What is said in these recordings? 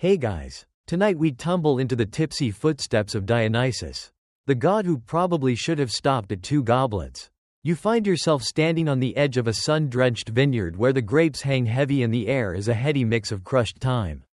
Hey guys, tonight we tumble into the tipsy footsteps of Dionysus, the god who probably should have stopped at 2 goblets. You find yourself standing on the edge of a sun-drenched vineyard where the grapes hang heavy and the air is a heady mix of crushed thyme,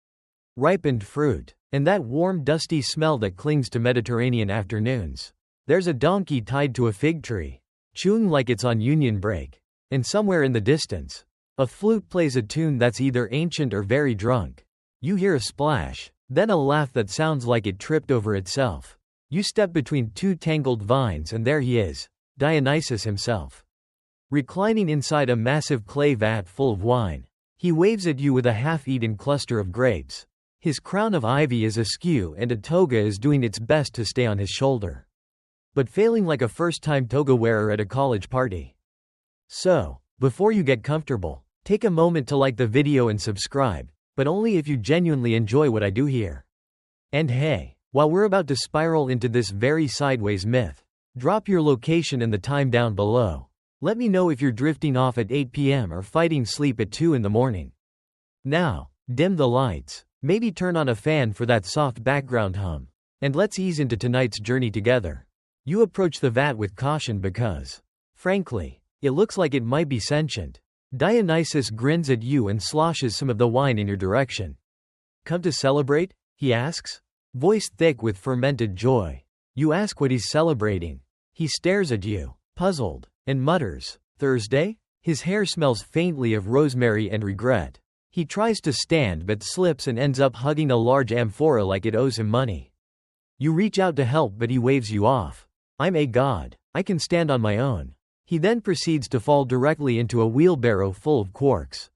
ripened fruit, and that warm dusty smell that clings to Mediterranean afternoons. There's a donkey tied to a fig tree, chewing like it's on union break. And somewhere in the distance, a flute plays a tune that's either ancient or very drunk. You hear a splash, then a laugh that sounds like it tripped over itself. You step between 2 tangled vines and there he is, Dionysus himself, reclining inside a massive clay vat full of wine. He waves at you with a half-eaten cluster of grapes. His crown of ivy is askew and a toga is doing its best to stay on his shoulder, but failing like a first-time toga wearer at a college party. So, before you get comfortable, take a moment to like the video and subscribe, but only if you genuinely enjoy what I do here. And hey, while we're about to spiral into this very sideways myth, drop your location and the time down below. Let me know if you're drifting off at 8 p.m. or fighting sleep at 2 in the morning. Now, dim the lights, maybe turn on a fan for that soft background hum, and let's ease into tonight's journey together. You approach the vat with caution because, frankly, it looks like it might be sentient. Dionysus grins at you and sloshes some of the wine in your direction. Come to celebrate? He asks, voice thick with fermented joy. You ask what he's celebrating. He stares at you, puzzled, and mutters, Thursday? His hair smells faintly of rosemary and regret. He tries to stand but slips and ends up hugging a large amphora like it owes him money. You reach out to help but he waves you off. I'm a god. I can stand on my own. He then proceeds to fall directly into a wheelbarrow full of quarks.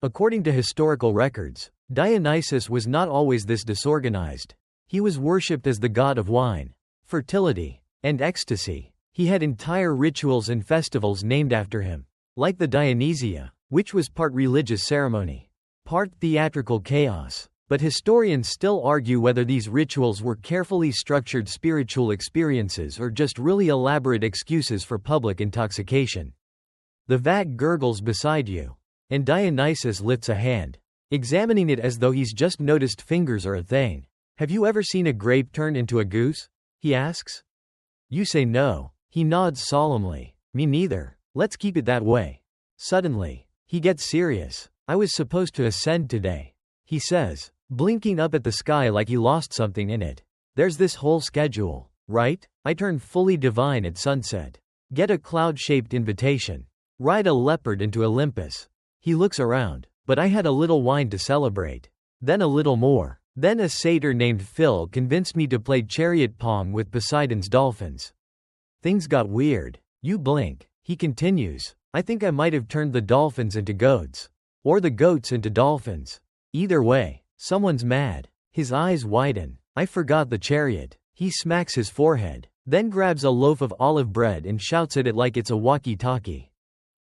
According to historical records, Dionysus was not always this disorganized. He was worshipped as the god of wine, fertility, and ecstasy. He had entire rituals and festivals named after him, like the Dionysia, which was part religious ceremony, part theatrical chaos. But historians still argue whether these rituals were carefully structured spiritual experiences or just really elaborate excuses for public intoxication. The vat gurgles beside you, and Dionysus lifts a hand, examining it as though he's just noticed fingers are a thing. Have you ever seen a grape turn into a goose? He asks. You say no. He nods solemnly. Me neither. Let's keep it that way. Suddenly, he gets serious. I was supposed to ascend today, he says, blinking up at the sky like he lost something in it. There's this whole schedule, right? I turn fully divine at sunset. Get a cloud-shaped invitation. Ride a leopard into Olympus. He looks around. But I had a little wine to celebrate. Then a little more. Then a satyr named Phil convinced me to play chariot pong with Poseidon's dolphins. Things got weird. You blink. He continues. I think I might have turned the dolphins into goats. Or the goats into dolphins. Either way, someone's mad. His eyes widen. I forgot the chariot. He smacks his forehead, then grabs a loaf of olive bread and shouts at it like it's a walkie-talkie.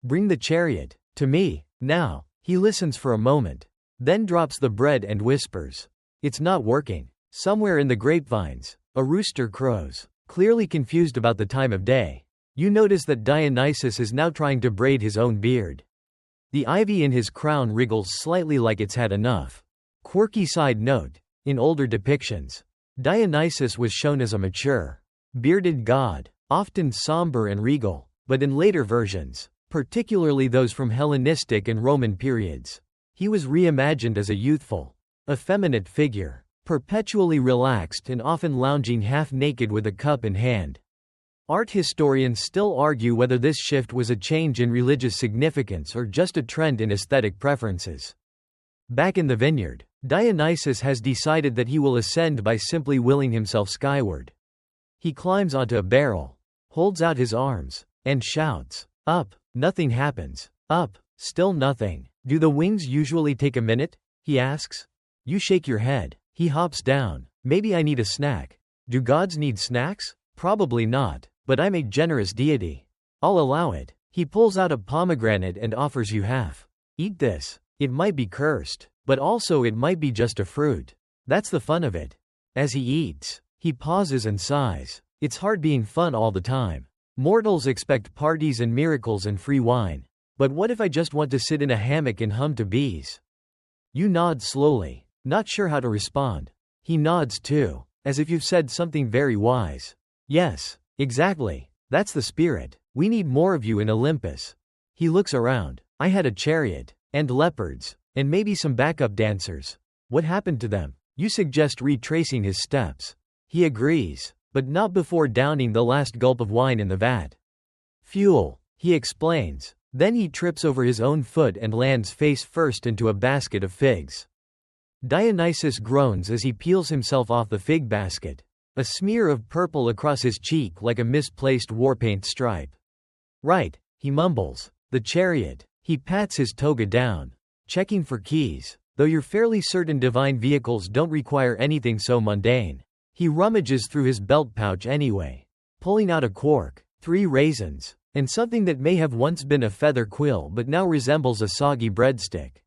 Bring the chariot to me, now. He listens for a moment, then drops the bread and whispers. It's not working. Somewhere in the grapevines, a rooster crows, clearly confused about the time of day. You notice that Dionysus is now trying to braid his own beard. The ivy in his crown wriggles slightly like it's had enough. Quirky side note, in older depictions, Dionysus was shown as a mature, bearded god, often somber and regal, but in later versions, particularly those from Hellenistic and Roman periods, he was reimagined as a youthful, effeminate figure, perpetually relaxed and often lounging half-naked with a cup in hand. Art historians still argue whether this shift was a change in religious significance or just a trend in aesthetic preferences. Back in the vineyard, Dionysus has decided that he will ascend by simply willing himself skyward. He climbs onto a barrel, holds out his arms, and shouts, "Up!" Nothing happens. Up. Still nothing. Do the wings usually take a minute? He asks. You shake your head. He hops down. Maybe I need a snack. Do gods need snacks? Probably not. But I'm a generous deity. I'll allow it. He pulls out a pomegranate and offers you half. Eat this. It might be cursed, but also it might be just a fruit. That's the fun of it. As he eats, he pauses and sighs. It's hard being fun all the time. Mortals expect parties and miracles and free wine. But what if I just want to sit in a hammock and hum to bees? You nod slowly. Not sure how to respond. He nods too, as if you've said something very wise. Yes, exactly. That's the spirit. We need more of you in Olympus. He looks around. I had a chariot, and leopards, and maybe some backup dancers. What happened to them? You suggest retracing his steps. He agrees, but not before downing the last gulp of wine in the vat. Fuel, he explains. Then he trips over his own foot and lands face first into a basket of figs. Dionysus groans as he peels himself off the fig basket. A smear of purple across his cheek like a misplaced warpaint stripe. Right, he mumbles. The chariot. He pats his toga down. Checking for keys, though you're fairly certain divine vehicles don't require anything so mundane. He rummages through his belt pouch anyway, pulling out a quark, 3 raisins, and something that may have once been a feather quill but now resembles a soggy breadstick.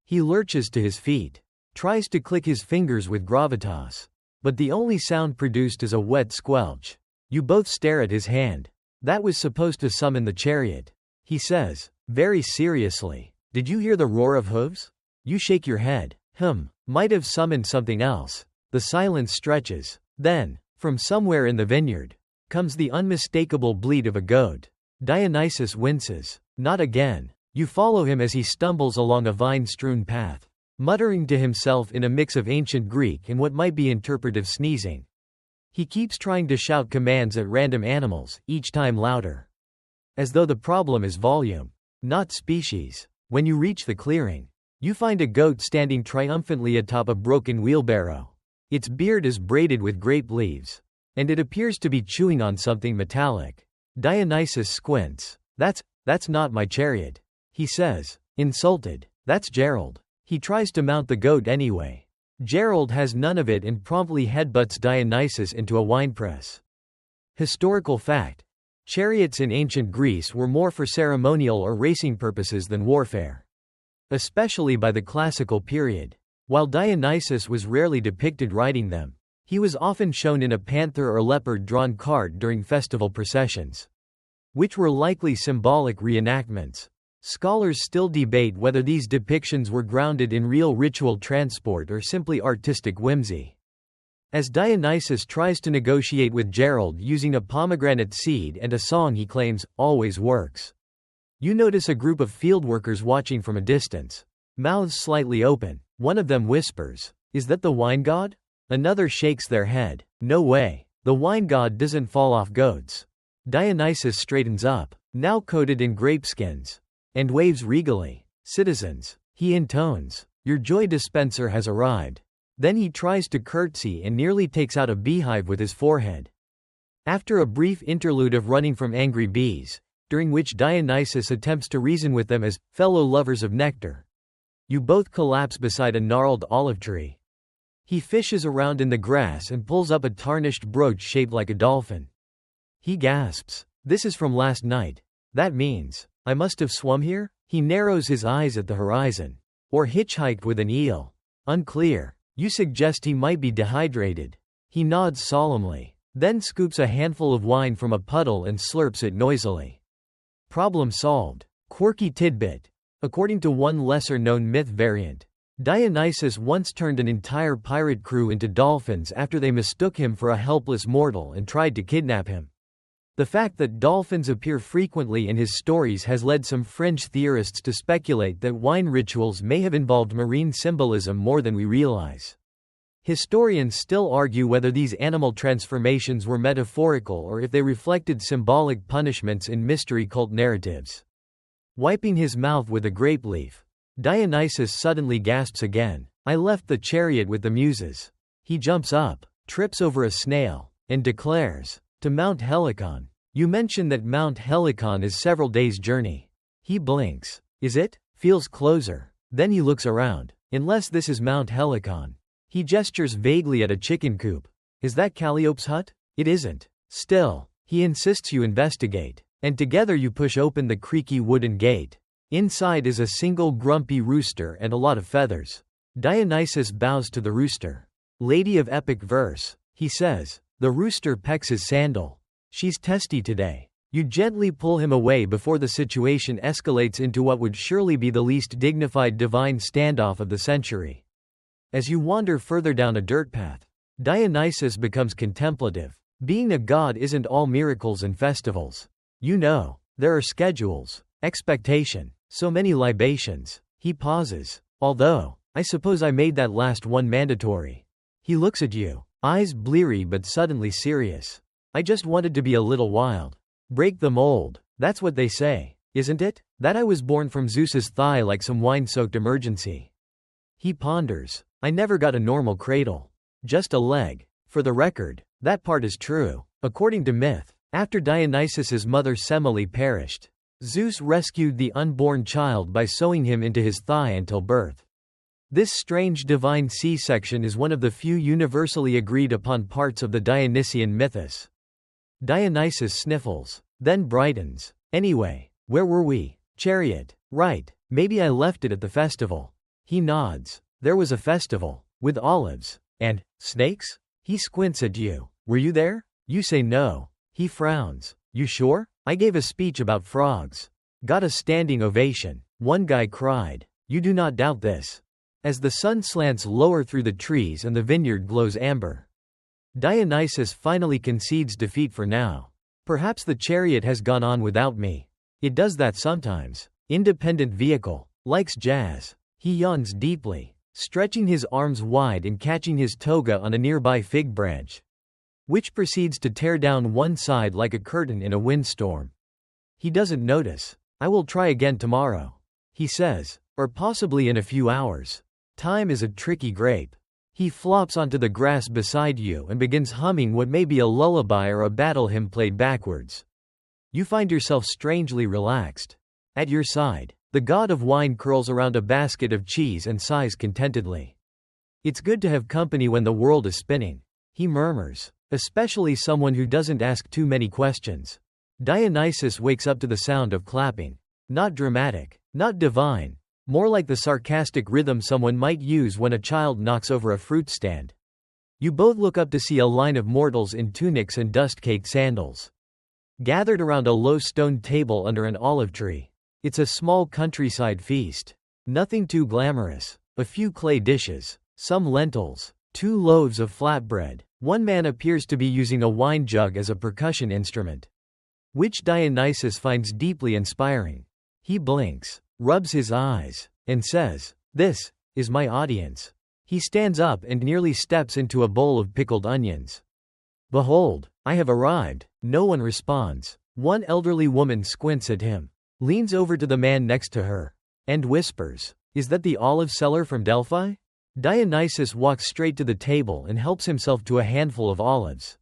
He lurches to his feet, tries to click his fingers with gravitas, but the only sound produced is a wet squelch. You both stare at his hand. That was supposed to summon the chariot. He says, very seriously, did you hear the roar of hooves? You shake your head. Might have summoned something else. The silence stretches. Then, from somewhere in the vineyard, comes the unmistakable bleat of a goat. Dionysus winces. Not again. You follow him as he stumbles along a vine-strewn path, muttering to himself in a mix of ancient Greek and what might be interpretive sneezing. He keeps trying to shout commands at random animals, each time louder. As though the problem is volume, not species. When you reach the clearing, you find a goat standing triumphantly atop a broken wheelbarrow. Its beard is braided with grape leaves, and it appears to be chewing on something metallic. Dionysus squints. That's not my chariot, he says, insulted. That's Gerald. He tries to mount the goat anyway. Gerald has none of it and promptly headbutts Dionysus into a winepress. Historical fact. Chariots in ancient Greece were more for ceremonial or racing purposes than warfare. Especially by the classical period. While Dionysus was rarely depicted riding them, he was often shown in a panther or leopard-drawn cart during festival processions, which were likely symbolic reenactments. Scholars still debate whether these depictions were grounded in real ritual transport or simply artistic whimsy. As Dionysus tries to negotiate with Gerald using a pomegranate seed and a song he claims always works, you notice a group of fieldworkers watching from a distance, mouths slightly open. One of them whispers, "Is that the wine god?" Another shakes their head. "No way. The wine god doesn't fall off goats." Dionysus straightens up, now coated in grapeskins, and waves regally. "Citizens," he intones, "your joy dispenser has arrived." Then he tries to curtsy and nearly takes out a beehive with his forehead. After a brief interlude of running from angry bees, during which Dionysus attempts to reason with them as fellow lovers of nectar, you both collapse beside a gnarled olive tree. He fishes around in the grass and pulls up a tarnished brooch shaped like a dolphin. He gasps, "This is from last night. That means, I must have swum here?" He narrows his eyes at the horizon. Or hitchhiked with an eel. Unclear. You suggest he might be dehydrated. He nods solemnly, then scoops a handful of wine from a puddle and slurps it noisily. Problem solved. Quirky tidbit. According to one lesser-known myth variant, Dionysus once turned an entire pirate crew into dolphins after they mistook him for a helpless mortal and tried to kidnap him. The fact that dolphins appear frequently in his stories has led some fringe theorists to speculate that wine rituals may have involved marine symbolism more than we realize. Historians still argue whether these animal transformations were metaphorical or if they reflected symbolic punishments in mystery cult narratives. Wiping his mouth with a grape leaf, Dionysus suddenly gasps again. "I left the chariot with the muses." He jumps up, trips over a snail, and declares, "To Mount Helicon. You mentioned that Mount Helicon is several days' journey." He blinks. "Is it?" Feels closer. Then he looks around. "Unless this is Mount Helicon." He gestures vaguely at a chicken coop. "Is that Calliope's hut?" "It isn't." Still, he insists you investigate, and together you push open the creaky wooden gate. Inside is a single grumpy rooster and a lot of feathers. Dionysus bows to the rooster. "Lady of epic verse," he says. The rooster pecks his sandal. "She's testy today." You gently pull him away before the situation escalates into what would surely be the least dignified divine standoff of the century. As you wander further down a dirt path, Dionysus becomes contemplative. Being a god isn't all miracles and festivals. You know, there are schedules, expectation, so many libations. He pauses. Although, I suppose I made that last one mandatory. He looks at you, eyes bleary but suddenly serious. I just wanted to be a little wild. Break the mold. That's what they say, isn't it? That I was born from Zeus's thigh like some wine-soaked emergency. He ponders. I never got a normal cradle. Just a leg. For the record, that part is true. According to myth, after Dionysus's mother Semele perished, Zeus rescued the unborn child by sewing him into his thigh until birth. This strange divine C-section is one of the few universally agreed upon parts of the Dionysian mythos. Dionysus sniffles, then brightens. Anyway, where were we? Chariot. Right, maybe I left it at the festival. He nods. There was a festival, with olives. And snakes? He squints at you. Were you there? You say no. He frowns. You sure? I gave a speech about frogs. Got a standing ovation. One guy cried. You do not doubt this. As the sun slants lower through the trees and the vineyard glows amber, Dionysus finally concedes defeat for now. Perhaps the chariot has gone on without me. It does that sometimes. Independent vehicle. Likes jazz. He yawns deeply, stretching his arms wide and catching his toga on a nearby fig branch, which proceeds to tear down one side like a curtain in a windstorm. He doesn't notice. I will try again tomorrow, he says, or possibly in a few hours. Time is a tricky grape. He flops onto the grass beside you and begins humming what may be a lullaby or a battle hymn played backwards. You find yourself strangely relaxed. At your side, the god of wine curls around a basket of cheese and sighs contentedly. It's good to have company when the world is spinning, he murmurs, especially someone who doesn't ask too many questions. Dionysus wakes up to the sound of clapping. Not dramatic, not divine, more like the sarcastic rhythm someone might use when a child knocks over a fruit stand. You both look up to see a line of mortals in tunics and dust-caked sandals, gathered around a low stone table under an olive tree. It's a small countryside feast. Nothing too glamorous. A few clay dishes, some lentils, 2 loaves of flatbread. One man appears to be using a wine jug as a percussion instrument, which Dionysus finds deeply inspiring. He blinks, rubs his eyes, and says, "This is my audience." He stands up and nearly steps into a bowl of pickled onions. "Behold, I have arrived." No one responds. One elderly woman squints at him, leans over to the man next to her, and whispers, "Is that the olive seller from Delphi?" Dionysus walks straight to the table and helps himself to a handful of olives,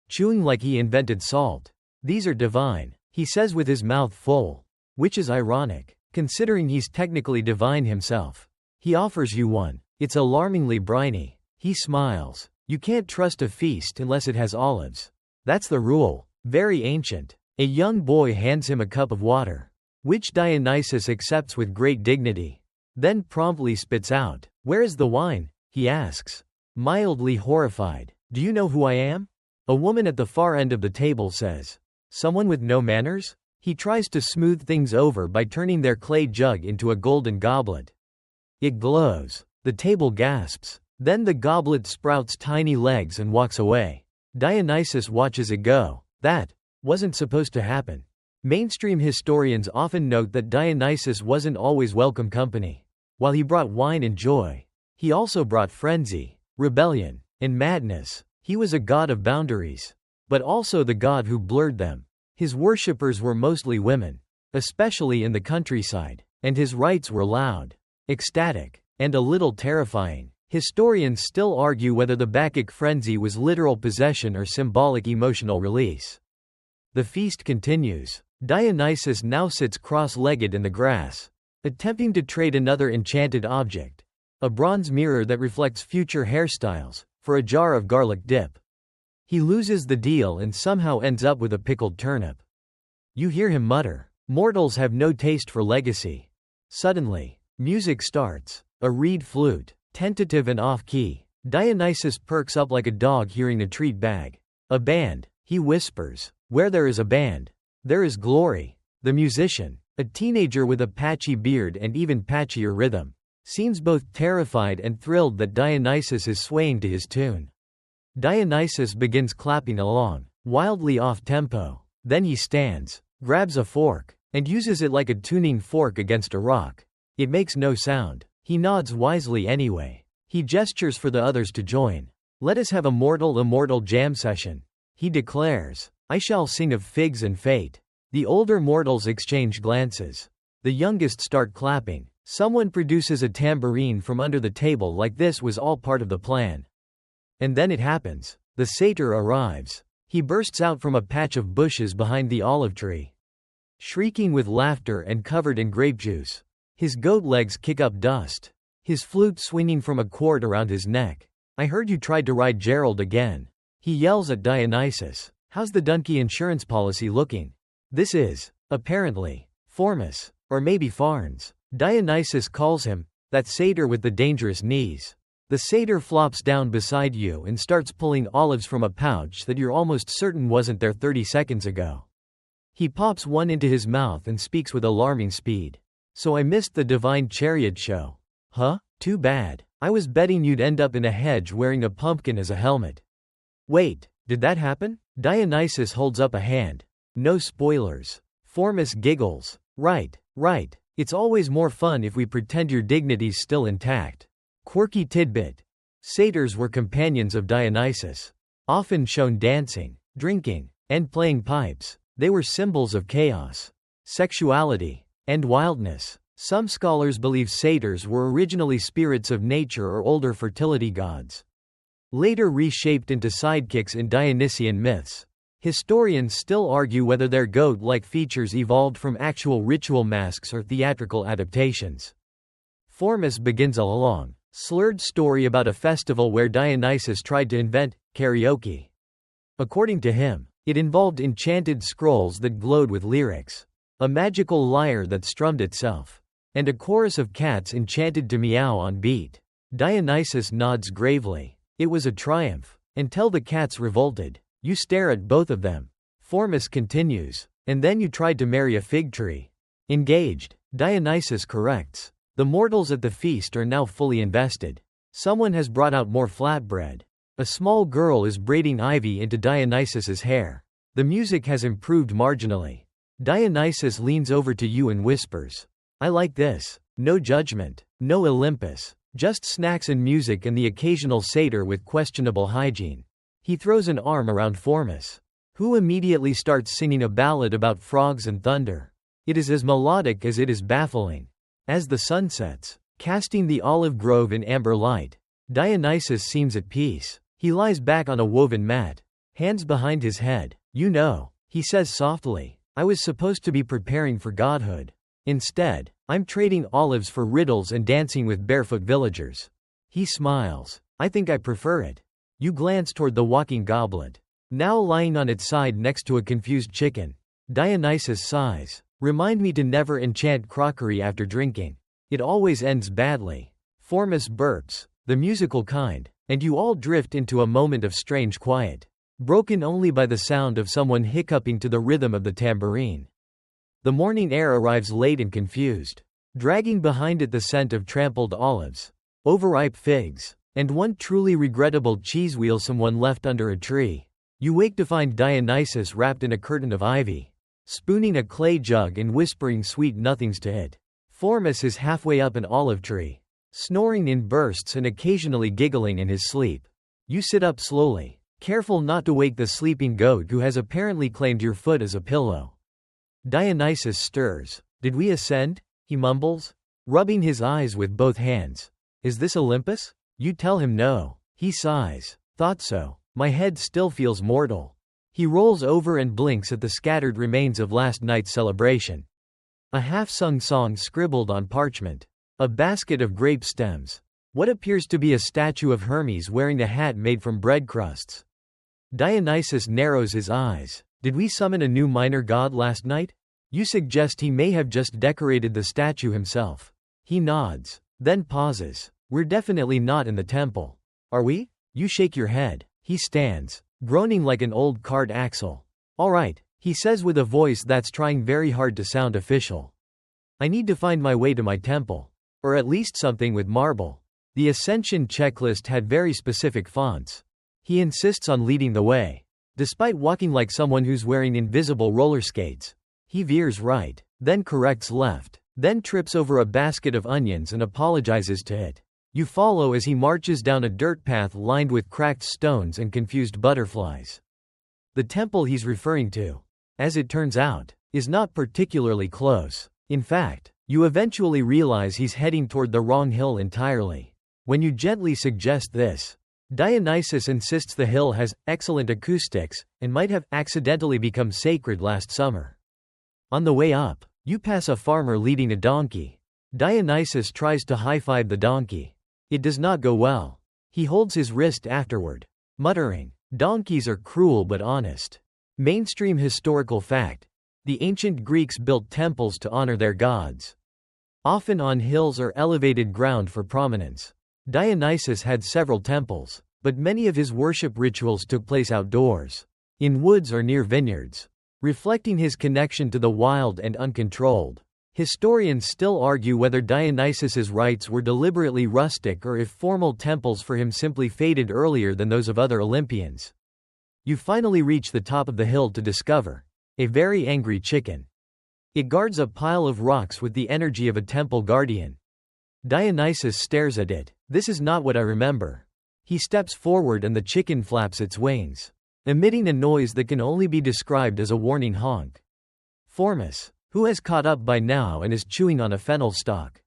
chewing like he invented salt. "These are divine," he says with his mouth full, which is ironic, considering he's technically divine himself. He offers you one. It's alarmingly briny. He smiles. You can't trust a feast unless it has olives. That's the rule. Very ancient. A young boy hands him a cup of water, which Dionysus accepts with great dignity, then promptly spits out. "Where is the wine?" he asks, mildly horrified. "Do you know who I am?" A woman at the far end of the table says. "Someone with no manners?" He tries to smooth things over by turning their clay jug into a golden goblet. It glows. The table gasps. Then the goblet sprouts tiny legs and walks away. Dionysus watches it go. That wasn't supposed to happen. Mainstream historians often note that Dionysus wasn't always welcome company. While he brought wine and joy, he also brought frenzy, rebellion, and madness. He was a god of boundaries, but also the god who blurred them. His worshippers were mostly women, especially in the countryside, and his rites were loud, ecstatic, and a little terrifying. Historians still argue whether the Bacchic frenzy was literal possession or symbolic emotional release. The feast continues. Dionysus now sits cross-legged in the grass, attempting to trade another enchanted object, a bronze mirror that reflects future hairstyles, for a jar of garlic dip. He loses the deal and somehow ends up with a pickled turnip. You hear him mutter, "Mortals have no taste for legacy." Suddenly, music starts, a reed flute, tentative and off-key. Dionysus perks up like a dog hearing a treat bag. "A band," he whispers. "Where there is a band, there is glory." The musician, a teenager with a patchy beard and even patchier rhythm, seems both terrified and thrilled that Dionysus is swaying to his tune. Dionysus begins clapping along, wildly off-tempo. Then he stands, grabs a fork, and uses it like a tuning fork against a rock. It makes no sound. He nods wisely anyway. He gestures for the others to join. "Let us have a mortal-immortal jam session," he declares. "I shall sing of figs and fate." The older mortals exchange glances. The youngest start clapping. Someone produces a tambourine from under the table like this was all part of the plan. And then it happens. The satyr arrives. He bursts out from a patch of bushes behind the olive tree, shrieking with laughter and covered in grape juice. His goat legs kick up dust. His flute swinging from a cord around his neck. "I heard you tried to ride Gerald again," he yells at Dionysus. "How's the donkey insurance policy looking?" This is, apparently, Formus, or maybe Farns. Dionysus calls him, that satyr with the dangerous knees. The satyr flops down beside you and starts pulling olives from a pouch that you're almost certain wasn't there 30 seconds ago. He pops one into his mouth and speaks with alarming speed. "So I missed the divine chariot show. Huh? Too bad. I was betting you'd end up in a hedge wearing a pumpkin as a helmet." "Wait, did that happen?" Dionysus holds up a hand. "No spoilers." Formus giggles. Right. It's always more fun if we pretend your dignity's still intact." Quirky tidbit. Satyrs were companions of Dionysus. Often shown dancing, drinking, and playing pipes. They were symbols of chaos, sexuality, and wildness. Some scholars believe satyrs were originally spirits of nature or older fertility gods, later reshaped into sidekicks in Dionysian myths. Historians still argue whether their goat-like features evolved from actual ritual masks or theatrical adaptations. Formus begins a long, slurred story about a festival where Dionysus tried to invent karaoke. According to him, it involved enchanted scrolls that glowed with lyrics, a magical lyre that strummed itself, and a chorus of cats enchanted to meow on beat. Dionysus nods gravely. It was a triumph, until the cats revolted. You stare at both of them. Formus continues. And then you tried to marry a fig tree. Engaged. Dionysus corrects. The mortals at the feast are now fully invested. Someone has brought out more flatbread. A small girl is braiding ivy into Dionysus's hair. The music has improved marginally. Dionysus leans over to you and whispers, "I like this. No judgment. No Olympus. Just snacks and music and the occasional satyr with questionable hygiene." He throws an arm around Formus, who immediately starts singing a ballad about frogs and thunder. It is as melodic as it is baffling. As the sun sets, casting the olive grove in amber light, Dionysus seems at peace. He lies back on a woven mat, hands behind his head. "You know," he says softly, "I was supposed to be preparing for godhood. Instead, I'm trading olives for riddles and dancing with barefoot villagers." He smiles. "I think I prefer it." You glance toward the walking goblet, now lying on its side next to a confused chicken. Dionysus sighs. "Remind me to never enchant crockery after drinking. It always ends badly." Formus burps, the musical kind, and you all drift into a moment of strange quiet, broken only by the sound of someone hiccuping to the rhythm of the tambourine. The morning air arrives late and confused, dragging behind it the scent of trampled olives, overripe figs, and one truly regrettable cheese wheel someone left under a tree. You wake to find Dionysus wrapped in a curtain of ivy, spooning a clay jug and whispering sweet nothings to it. Formus is halfway up an olive tree, snoring in bursts and occasionally giggling in his sleep. You sit up slowly, careful not to wake the sleeping goat who has apparently claimed your foot as a pillow. Dionysus stirs. "Did we ascend?" he mumbles, rubbing his eyes with both hands. "Is this Olympus?" You tell him no. He sighs. "Thought so. My head still feels mortal." He rolls over and blinks at the scattered remains of last night's celebration. A half-sung song scribbled on parchment. A basket of grape stems. What appears to be a statue of Hermes wearing a hat made from bread crusts. Dionysus narrows his eyes. "Did we summon a new minor god last night?" You suggest he may have just decorated the statue himself. He nods, then pauses. "We're definitely not in the temple. Are we?" You shake your head. He stands, groaning like an old cart axle. "All right," he says with a voice that's trying very hard to sound official. "I need to find my way to my temple." Or at least something with marble. The ascension checklist had very specific fonts. He insists on leading the way. Despite walking like someone who's wearing invisible roller skates. He veers right, then corrects left, then trips over a basket of onions and apologizes to it. You follow as he marches down a dirt path lined with cracked stones and confused butterflies. The temple he's referring to, as it turns out, is not particularly close. In fact, you eventually realize he's heading toward the wrong hill entirely. When you gently suggest this, Dionysus insists the hill has excellent acoustics and might have accidentally become sacred last summer. On the way up, you pass a farmer leading a donkey. Dionysus tries to high-five the donkey. It does not go well. He holds his wrist afterward, muttering, "Donkeys are cruel but honest." Mainstream historical fact. The ancient Greeks built temples to honor their gods. Often on hills or elevated ground for prominence. Dionysus had several temples, but many of his worship rituals took place outdoors, in woods or near vineyards, reflecting his connection to the wild and uncontrolled. Historians still argue whether Dionysus's rites were deliberately rustic or if formal temples for him simply faded earlier than those of other Olympians. You finally reach the top of the hill to discover a very angry chicken. It guards a pile of rocks with the energy of a temple guardian. Dionysus stares at it. "This is not what I remember." He steps forward and the chicken flaps its wings, emitting a noise that can only be described as a warning honk. Formus, who has caught up by now and is chewing on a fennel stalk,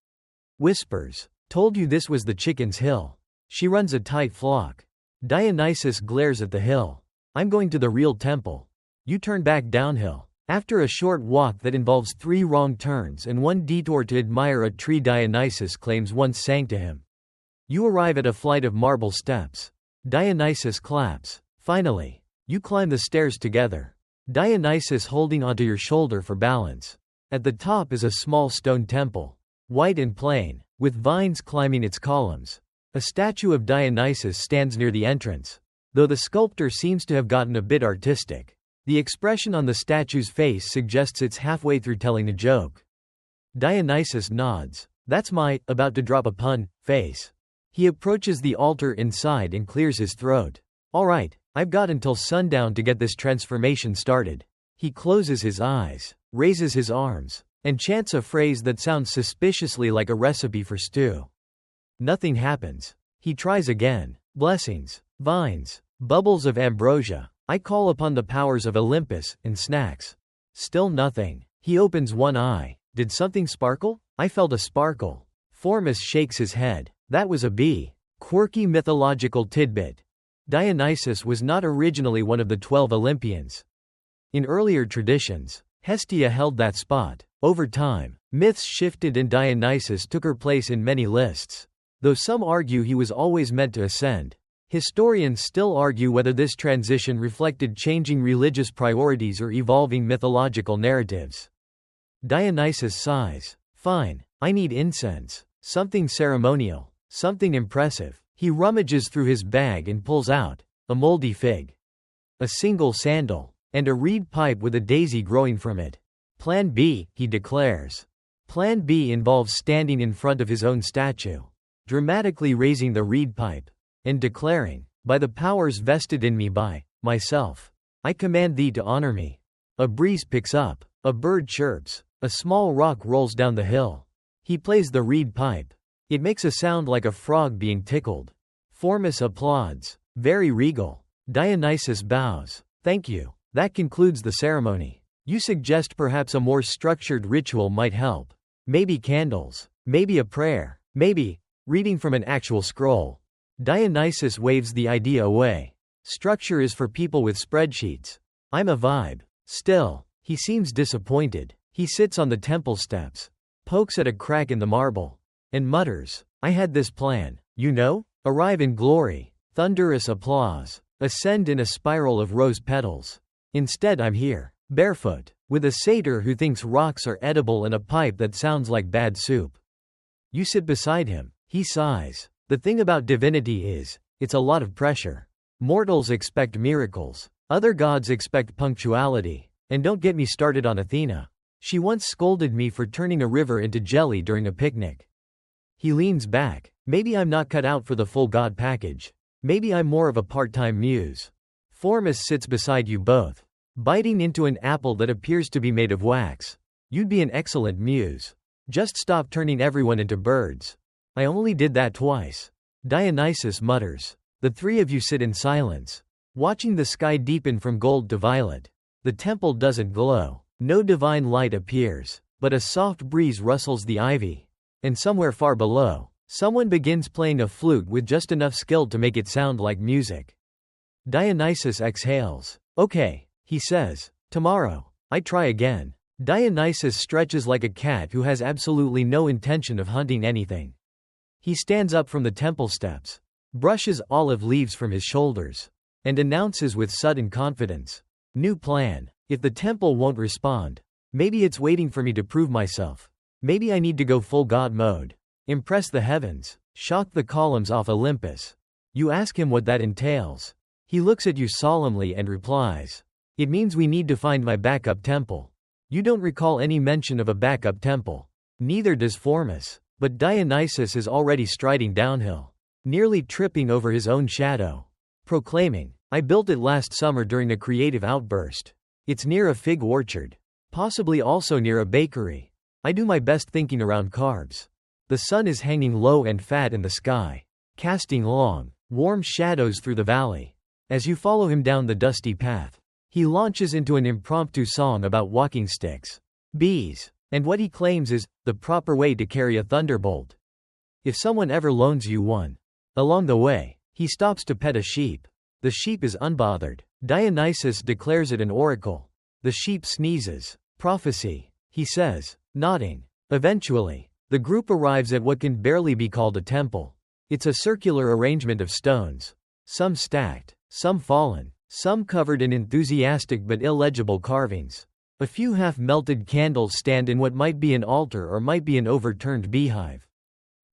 whispers, "Told you this was the chicken's hill." She runs a tight flock. Dionysus glares at the hill. "I'm going to the real temple." You turn back downhill. After a short walk that involves 3 wrong turns and 1 detour to admire a tree Dionysus claims once sang to him, you arrive at a flight of marble steps. Dionysus claps. Finally, you climb the stairs together, Dionysus holding onto your shoulder for balance. At the top is a small stone temple, white and plain, with vines climbing its columns. A statue of Dionysus stands near the entrance, though the sculptor seems to have gotten a bit artistic. The expression on the statue's face suggests it's halfway through telling a joke. Dionysus nods. "That's my, about to drop a pun, face." He approaches the altar inside and clears his throat. "All right, I've got until sundown to get this transformation started." He closes his eyes, raises his arms, and chants a phrase that sounds suspiciously like a recipe for stew. Nothing happens. He tries again. "Blessings, vines, bubbles of ambrosia. I call upon the powers of Olympus," and snacks. Still nothing. He opens one eye. "Did something sparkle?" "I felt a sparkle." Formus shakes his head. "That was a bee." Quirky mythological tidbit. Dionysus was not originally one of the 12 Olympians. In earlier traditions, Hestia held that spot. Over time, myths shifted and Dionysus took her place in many lists. Though some argue he was always meant to ascend, historians still argue whether this transition reflected changing religious priorities or evolving mythological narratives. Dionysus sighs. "Fine, I need incense. Something ceremonial. Something impressive." He rummages through his bag and pulls out a moldy fig, a single sandal, and a reed pipe with a daisy growing from it. "Plan B," he declares. Plan B involves standing in front of his own statue, dramatically raising the reed pipe, and declaring, "By the powers vested in me by myself, I command thee to honor me." A breeze picks up, a bird chirps, a small rock rolls down the hill. He plays the reed pipe. It makes a sound like a frog being tickled. Formus applauds. Very regal. Dionysus bows. "Thank you. That concludes the ceremony." You suggest perhaps a more structured ritual might help. Maybe candles. Maybe a prayer. Maybe reading from an actual scroll. Dionysus waves the idea away. Structure is for people with spreadsheets. I'm a vibe. Still, he seems disappointed. He sits on the temple steps, pokes at a crack in the marble, and mutters, "I had this plan, you know? Arrive in glory, thunderous applause, ascend in a spiral of rose petals. Instead I'm here, barefoot, with a satyr who thinks rocks are edible and a pipe that sounds like bad soup." You sit beside him. He sighs. "The thing about divinity is, it's a lot of pressure. Mortals expect miracles. Other gods expect punctuality. And don't get me started on Athena. She once scolded me for turning a river into jelly during a picnic." He leans back. Maybe I'm not cut out for the full god package. Maybe I'm more of a part-time muse. Formus sits beside you both, biting into an apple that appears to be made of wax. You'd be an excellent muse. Just stop turning everyone into birds. I only did that twice. Dionysus mutters. The three of you sit in silence, watching the sky deepen from gold to violet. The temple doesn't glow. No divine light appears, but a soft breeze rustles the ivy. And somewhere far below, someone begins playing a flute with just enough skill to make it sound like music. Dionysus exhales. Okay, he says. Tomorrow, I try again. Dionysus stretches like a cat who has absolutely no intention of hunting anything. He stands up from the temple steps, brushes olive leaves from his shoulders, and announces with sudden confidence. New plan. If the temple won't respond, maybe it's waiting for me to prove myself. Maybe I need to go full god mode. Impress the heavens. Shock the columns off Olympus. You ask him what that entails. He looks at you solemnly and replies. It means we need to find my backup temple. You don't recall any mention of a backup temple. Neither does Formus. But Dionysus is already striding downhill, nearly tripping over his own shadow, proclaiming, I built it last summer during a creative outburst. It's near a fig orchard. Possibly also near a bakery. I do my best thinking around carbs. The sun is hanging low and fat in the sky, casting long, warm shadows through the valley. As you follow him down the dusty path, he launches into an impromptu song about walking sticks, bees, and what he claims is the proper way to carry a thunderbolt. If someone ever loans you one. Along the way, he stops to pet a sheep. The sheep is unbothered. Dionysus declares it an oracle. The sheep sneezes. Prophecy, he says, nodding. Eventually, the group arrives at what can barely be called a temple. It's a circular arrangement of stones, some stacked, some fallen, some covered in enthusiastic but illegible carvings. A few half-melted candles stand in what might be an altar or might be an overturned beehive.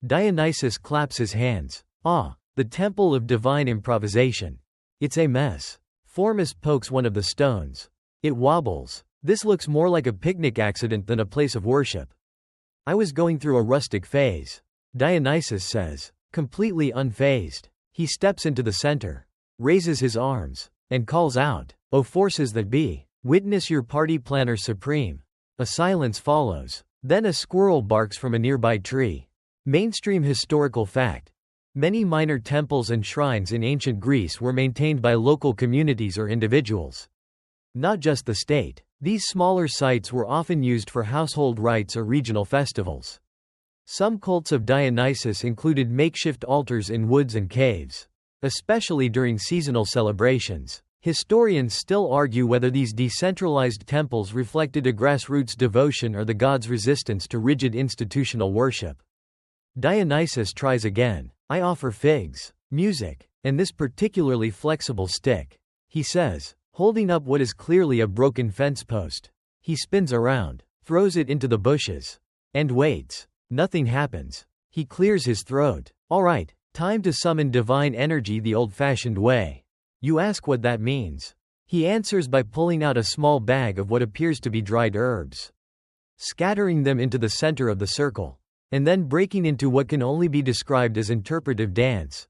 Dionysus claps his hands. Ah, the temple of divine improvisation. It's a mess. Formus pokes one of the stones. It wobbles. This looks more like a picnic accident than a place of worship. I was going through a rustic phase, Dionysus says, completely unfazed. He steps into the center, raises his arms, and calls out, O forces that be, witness your party planner supreme. A silence follows. Then a squirrel barks from a nearby tree. Mainstream historical fact. Many minor temples and shrines in ancient Greece were maintained by local communities or individuals. Not just the state. These smaller sites were often used for household rites or regional festivals. Some cults of Dionysus included makeshift altars in woods and caves, especially during seasonal celebrations. Historians still argue whether these decentralized temples reflected a grassroots devotion or the god's resistance to rigid institutional worship. Dionysus tries again. I offer figs, music, and this particularly flexible stick, he says, holding up what is clearly a broken fence post. He spins around, throws it into the bushes, and waits. Nothing happens. He clears his throat. All right, time to summon divine energy the old-fashioned way. You ask what that means. He answers by pulling out a small bag of what appears to be dried herbs, scattering them into the center of the circle, and then breaking into what can only be described as interpretive dance.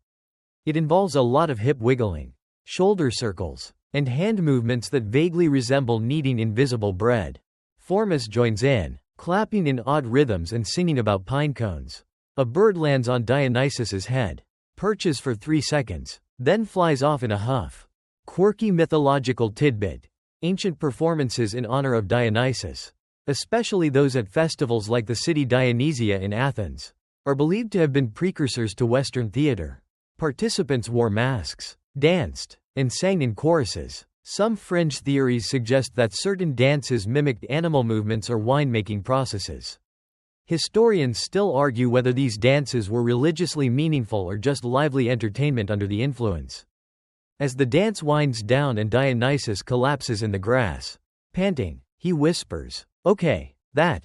It involves a lot of hip wiggling, shoulder circles, and hand movements that vaguely resemble kneading invisible bread. Formus joins in, clapping in odd rhythms and singing about pine cones. A bird lands on Dionysus's head, perches for 3 seconds, then flies off in a huff. Quirky mythological tidbit. Ancient performances in honor of Dionysus, especially those at festivals like the city Dionysia in Athens, are believed to have been precursors to Western theater. Participants wore masks, danced, and sang in choruses. Some fringe theories suggest that certain dances mimicked animal movements or wine-making processes. Historians still argue whether these dances were religiously meaningful or just lively entertainment under the influence. As the dance winds down and Dionysus collapses in the grass, panting, he whispers, Okay, that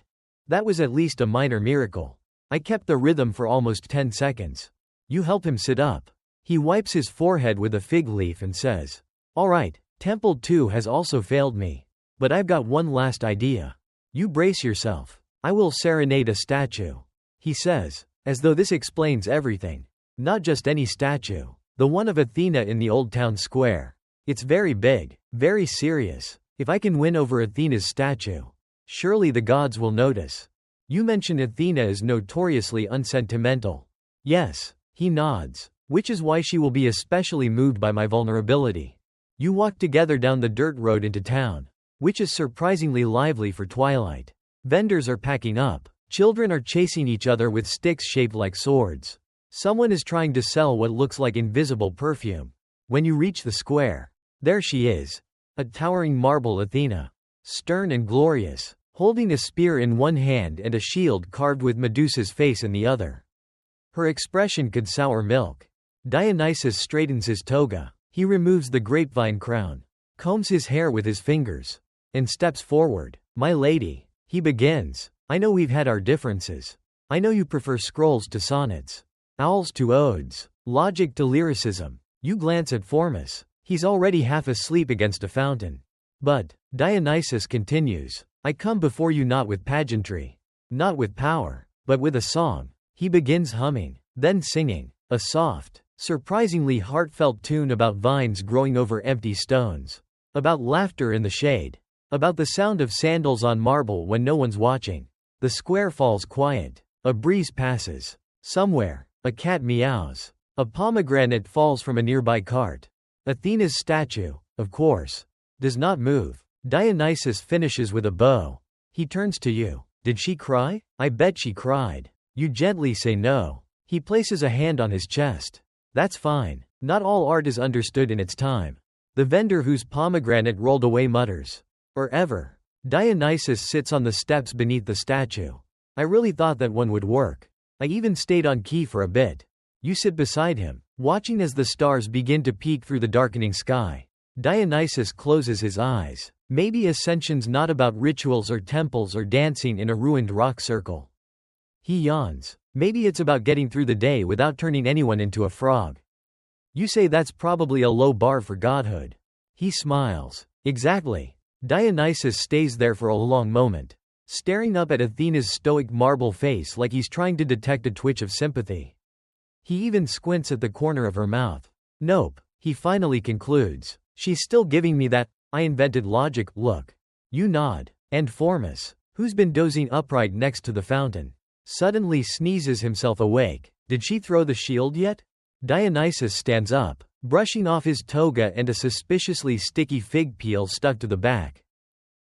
was at least a minor miracle. I kept the rhythm for almost 10 seconds. You help him sit up. He wipes his forehead with a fig leaf and says, All right, Temple 2 has also failed me. But I've got one last idea. You brace yourself. I will serenade a statue. He says, As though this explains everything. Not just any statue. The one of Athena in the old town square. It's very big, very serious. If I can win over Athena's statue, surely the gods will notice. You mentioned Athena is notoriously unsentimental. Yes, he nods. Which is why she will be especially moved by my vulnerability. You walk together down the dirt road into town, which is surprisingly lively for twilight. Vendors are packing up. Children are chasing each other with sticks shaped like swords. Someone is trying to sell what looks like invisible perfume. When you reach the square, there she is. A towering marble Athena. Stern and glorious, holding a spear in one hand and a shield carved with Medusa's face in the other. Her expression could sour milk. Dionysus straightens his toga. He removes the grapevine crown, combs his hair with his fingers, and steps forward. My lady, he begins. I know we've had our differences. I know you prefer scrolls to sonnets, owls to odes, logic to lyricism. You glance at Formus. He's already half asleep against a fountain. But, Dionysus continues, I come before you not with pageantry, not with power, but with a song. He begins humming, then singing, a soft, surprisingly heartfelt tune about vines growing over empty stones, about laughter in the shade, about the sound of sandals on marble when no one's watching. The square falls quiet. A breeze passes. Somewhere, a cat meows. A pomegranate falls from a nearby cart. Athena's statue, of course, does not move. Dionysus finishes with a bow. He turns to you. Did she cry? I bet she cried. You gently say no. He places a hand on his chest. That's fine. Not all art is understood in its time. The vendor whose pomegranate rolled away mutters, or ever. Dionysus sits on the steps beneath the statue. I really thought that one would work. I even stayed on key for a bit. You sit beside him, watching as the stars begin to peek through the darkening sky. Dionysus closes his eyes. Maybe ascension's not about rituals or temples or dancing in a ruined rock circle. He yawns. Maybe it's about getting through the day without turning anyone into a frog. You say that's probably a low bar for godhood. He smiles. Exactly. Dionysus stays there for a long moment, staring up at Athena's stoic marble face like he's trying to detect a twitch of sympathy. He even squints at the corner of her mouth. Nope, he finally concludes. She's still giving me that, I invented logic, look. You nod. And Formus, who's been dozing upright next to the fountain, suddenly sneezes himself awake. Did she throw the shield yet? Dionysus stands up, brushing off his toga and a suspiciously sticky fig peel stuck to the back.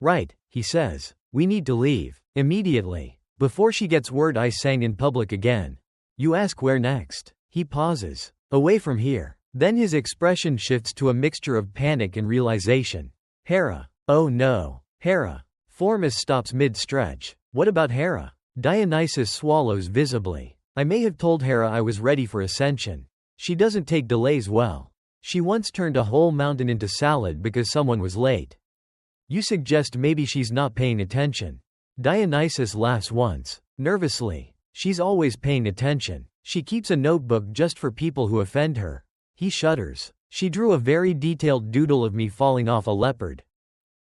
Right, he says. We need to leave. Immediately. Before she gets word I sang in public again. You ask where next. He pauses. Away from here. Then his expression shifts to a mixture of panic and realization. Hera. Oh no. Hera. Formus stops mid-stretch. What about Hera? Dionysus swallows visibly. I may have told Hera I was ready for ascension. She doesn't take delays well. She once turned a whole mountain into salad because someone was late. You suggest maybe she's not paying attention. Dionysus laughs once, nervously. She's always paying attention. She keeps a notebook just for people who offend her. He shudders. She drew a very detailed doodle of me falling off a leopard.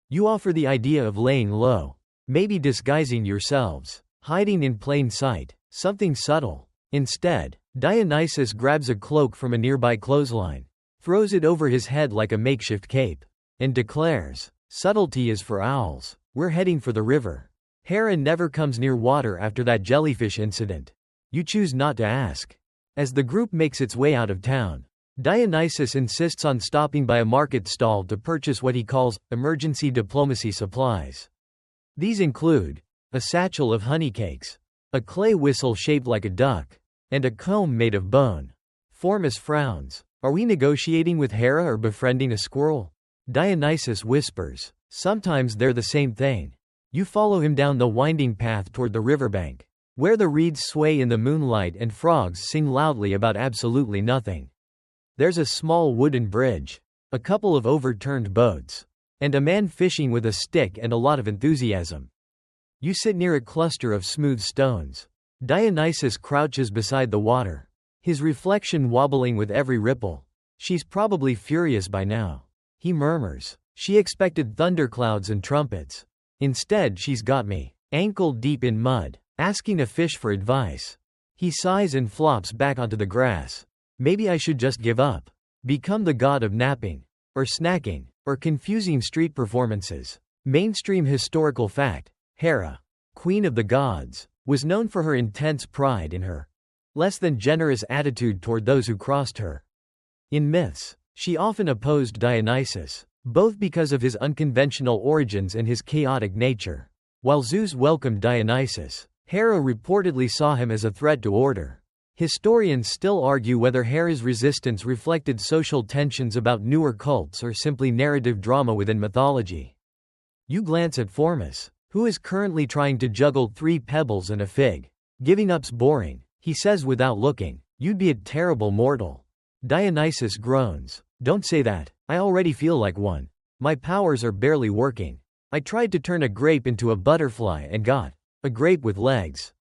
You offer the idea of laying low. Maybe disguising yourselves. Hiding in plain sight. Something subtle. Instead, Dionysus grabs a cloak from a nearby clothesline, throws it over his head like a makeshift cape, and declares, subtlety is for owls. We're heading for the river. Hera never comes near water after that jellyfish incident. You choose not to ask. As the group makes its way out of town, Dionysus insists on stopping by a market stall to purchase what he calls emergency diplomacy supplies. These include a satchel of honeycakes, a clay whistle shaped like a duck, and a comb made of bone. Formus frowns. Are we negotiating with Hera or befriending a squirrel? Dionysus whispers. Sometimes they're the same thing. You follow him down the winding path toward the riverbank, where the reeds sway in the moonlight and frogs sing loudly about absolutely nothing. There's a small wooden bridge, a couple of overturned boats, and a man fishing with a stick and a lot of enthusiasm. You sit near a cluster of smooth stones. Dionysus crouches beside the water, his reflection wobbling with every ripple. She's probably furious by now. He murmurs. She expected thunderclouds and trumpets. Instead she's got me, ankle deep in mud, asking a fish for advice. He sighs and flops back onto the grass. Maybe I should just give up. Become the god of napping. Or snacking. Or confusing street performances. Mainstream historical fact. Hera, queen of the gods, was known for her intense pride in her less than generous attitude toward those who crossed her. In myths, she often opposed Dionysus, both because of his unconventional origins and his chaotic nature. While Zeus welcomed Dionysus, Hera reportedly saw him as a threat to order. Historians still argue whether Hera's resistance reflected social tensions about newer cults or simply narrative drama within mythology. You glance at Formus, who is currently trying to juggle 3 pebbles and a fig. Giving up's boring, he says without looking. You'd be a terrible mortal. Dionysus groans. Don't say that, I already feel like one. My powers are barely working. I tried to turn a grape into a butterfly and got a grape with legs.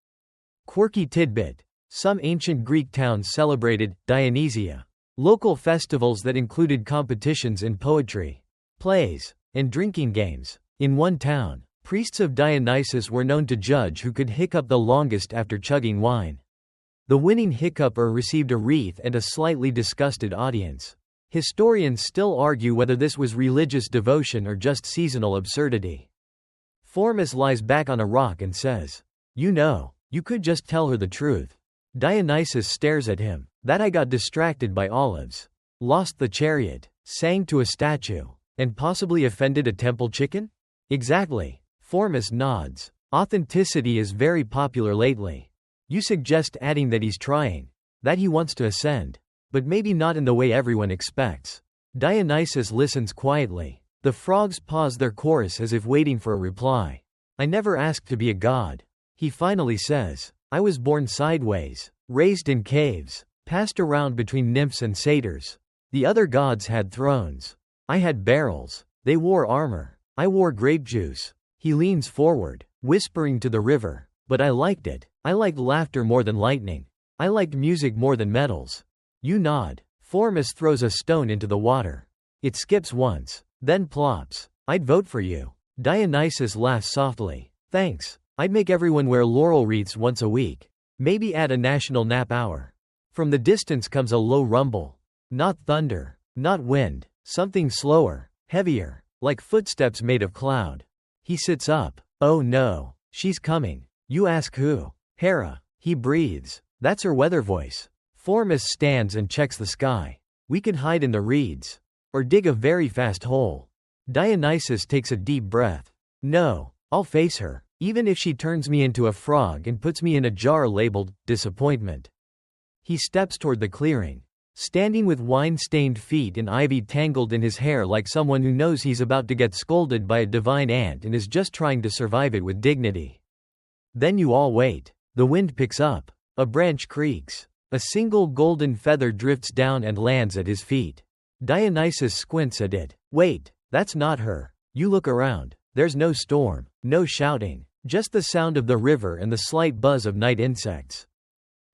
Quirky tidbit. Some ancient Greek towns celebrated Dionysia. Local festivals that included competitions in poetry, plays, and drinking games. In one town, priests of Dionysus were known to judge who could hiccup the longest after chugging wine. The winning hiccupper received a wreath and a slightly disgusted audience. Historians still argue whether this was religious devotion or just seasonal absurdity. Formus lies back on a rock and says, you could just tell her the truth. Dionysus stares at him. That I got distracted by olives. Lost the chariot, sang to a statue, and possibly offended a temple chicken? Exactly. Formus nods. Authenticity is very popular lately. You suggest adding that he's trying. That he wants to ascend. But maybe not in the way everyone expects. Dionysus listens quietly. The frogs pause their chorus as if waiting for a reply. I never asked to be a god. He finally says, I was born sideways, raised in caves, passed around between nymphs and satyrs. The other gods had thrones. I had barrels. They wore armor. I wore grape juice. He leans forward, whispering to the river. But I liked it. I liked laughter more than lightning. I liked music more than medals. You nod. Formus throws a stone into the water. It skips once, then plops. I'd vote for you. Dionysus laughs softly. Thanks. I'd make everyone wear laurel wreaths once a week. Maybe add a national nap hour. From the distance comes a low rumble. Not thunder. Not wind. Something slower, heavier, like footsteps made of cloud. He sits up. Oh no. She's coming. You ask who? Hera. He breathes. That's her weather voice. Formus stands and checks the sky. We could hide in the reeds. Or dig a very fast hole. Dionysus takes a deep breath. No. I'll face her. Even if she turns me into a frog and puts me in a jar labeled disappointment. He steps toward the clearing. Standing with wine-stained feet and ivy tangled in his hair like someone who knows he's about to get scolded by a divine ant and is just trying to survive it with dignity. Then you all wait. The wind picks up. A branch creaks. A single golden feather drifts down and lands at his feet. Dionysus squints at it. Wait, that's not her. You look around. There's no storm, no shouting, just the sound of the river and the slight buzz of night insects.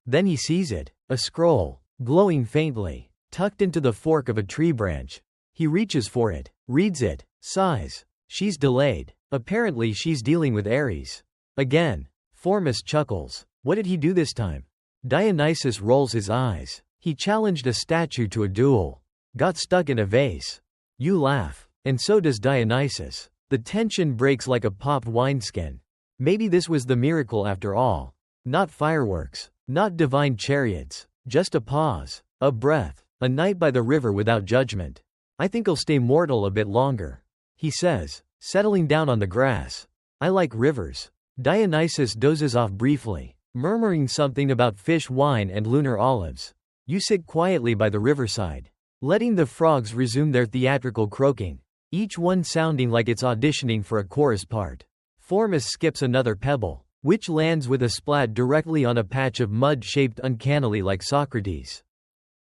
Then he sees it. A scroll. Glowing faintly, tucked into the fork of a tree branch. He reaches for it, reads it, sighs. She's delayed. Apparently she's dealing with Ares. Again. Formus chuckles. What did he do this time? Dionysus rolls his eyes. He challenged a statue to a duel. Got stuck in a vase. You laugh. And so does Dionysus. The tension breaks like a popped wineskin. Maybe this was the miracle after all. Not fireworks. Not divine chariots. Just a pause, a breath, a night by the river without judgment. I think I'll stay mortal a bit longer. He says, settling down on the grass. I like rivers. Dionysus dozes off briefly, murmuring something about fish wine and lunar olives. You sit quietly by the riverside, letting the frogs resume their theatrical croaking, each one sounding like it's auditioning for a chorus part. Formus skips another pebble, which lands with a splat directly on a patch of mud shaped uncannily like Socrates.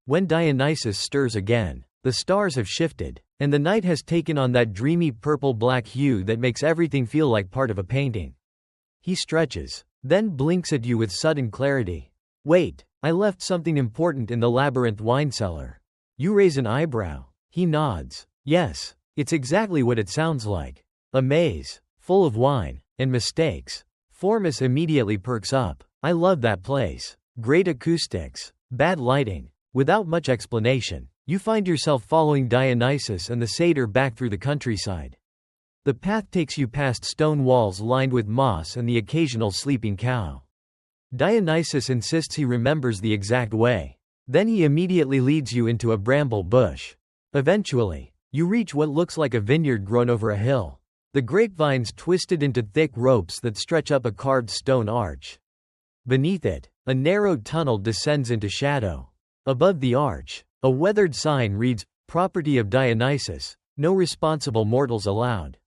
When Dionysus stirs again, the stars have shifted, and the night has taken on that dreamy purple-black hue that makes everything feel like part of a painting. He stretches, then blinks at you with sudden clarity. Wait, I left something important in the labyrinth wine cellar. You raise an eyebrow. He nods. Yes, it's exactly what it sounds like. A maze, full of wine, and mistakes. Formus immediately perks up. I love that place. Great acoustics. Bad lighting. Without much explanation, you find yourself following Dionysus and the satyr back through the countryside. The path takes you past stone walls lined with moss and the occasional sleeping cow. Dionysus insists he remembers the exact way. Then he immediately leads you into a bramble bush. Eventually, you reach what looks like a vineyard grown over a hill. The grapevines twisted into thick ropes that stretch up a carved stone arch. Beneath it, a narrow tunnel descends into shadow. Above the arch, a weathered sign reads, "Property of Dionysus, no responsible mortals allowed."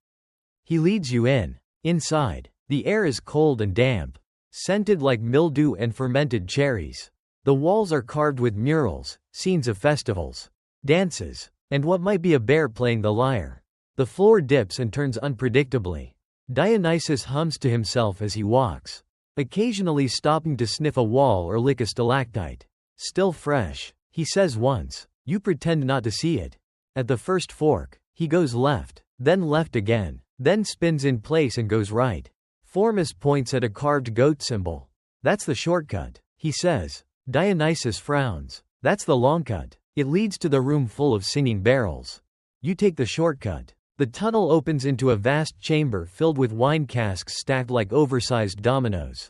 He leads you in. Inside, the air is cold and damp, scented like mildew and fermented cherries. The walls are carved with murals, scenes of festivals, dances, and what might be a bear playing the lyre. The floor dips and turns unpredictably. Dionysus hums to himself as he walks, occasionally stopping to sniff a wall or lick a stalactite. "Still fresh," he says once. You pretend not to see it. At the first fork, he goes left, then left again, then spins in place and goes right. Formus points at a carved goat symbol. "That's the shortcut," he says. Dionysus frowns. "That's the long cut. It leads to the room full of singing barrels." You take the shortcut. The tunnel opens into a vast chamber filled with wine casks stacked like oversized dominoes.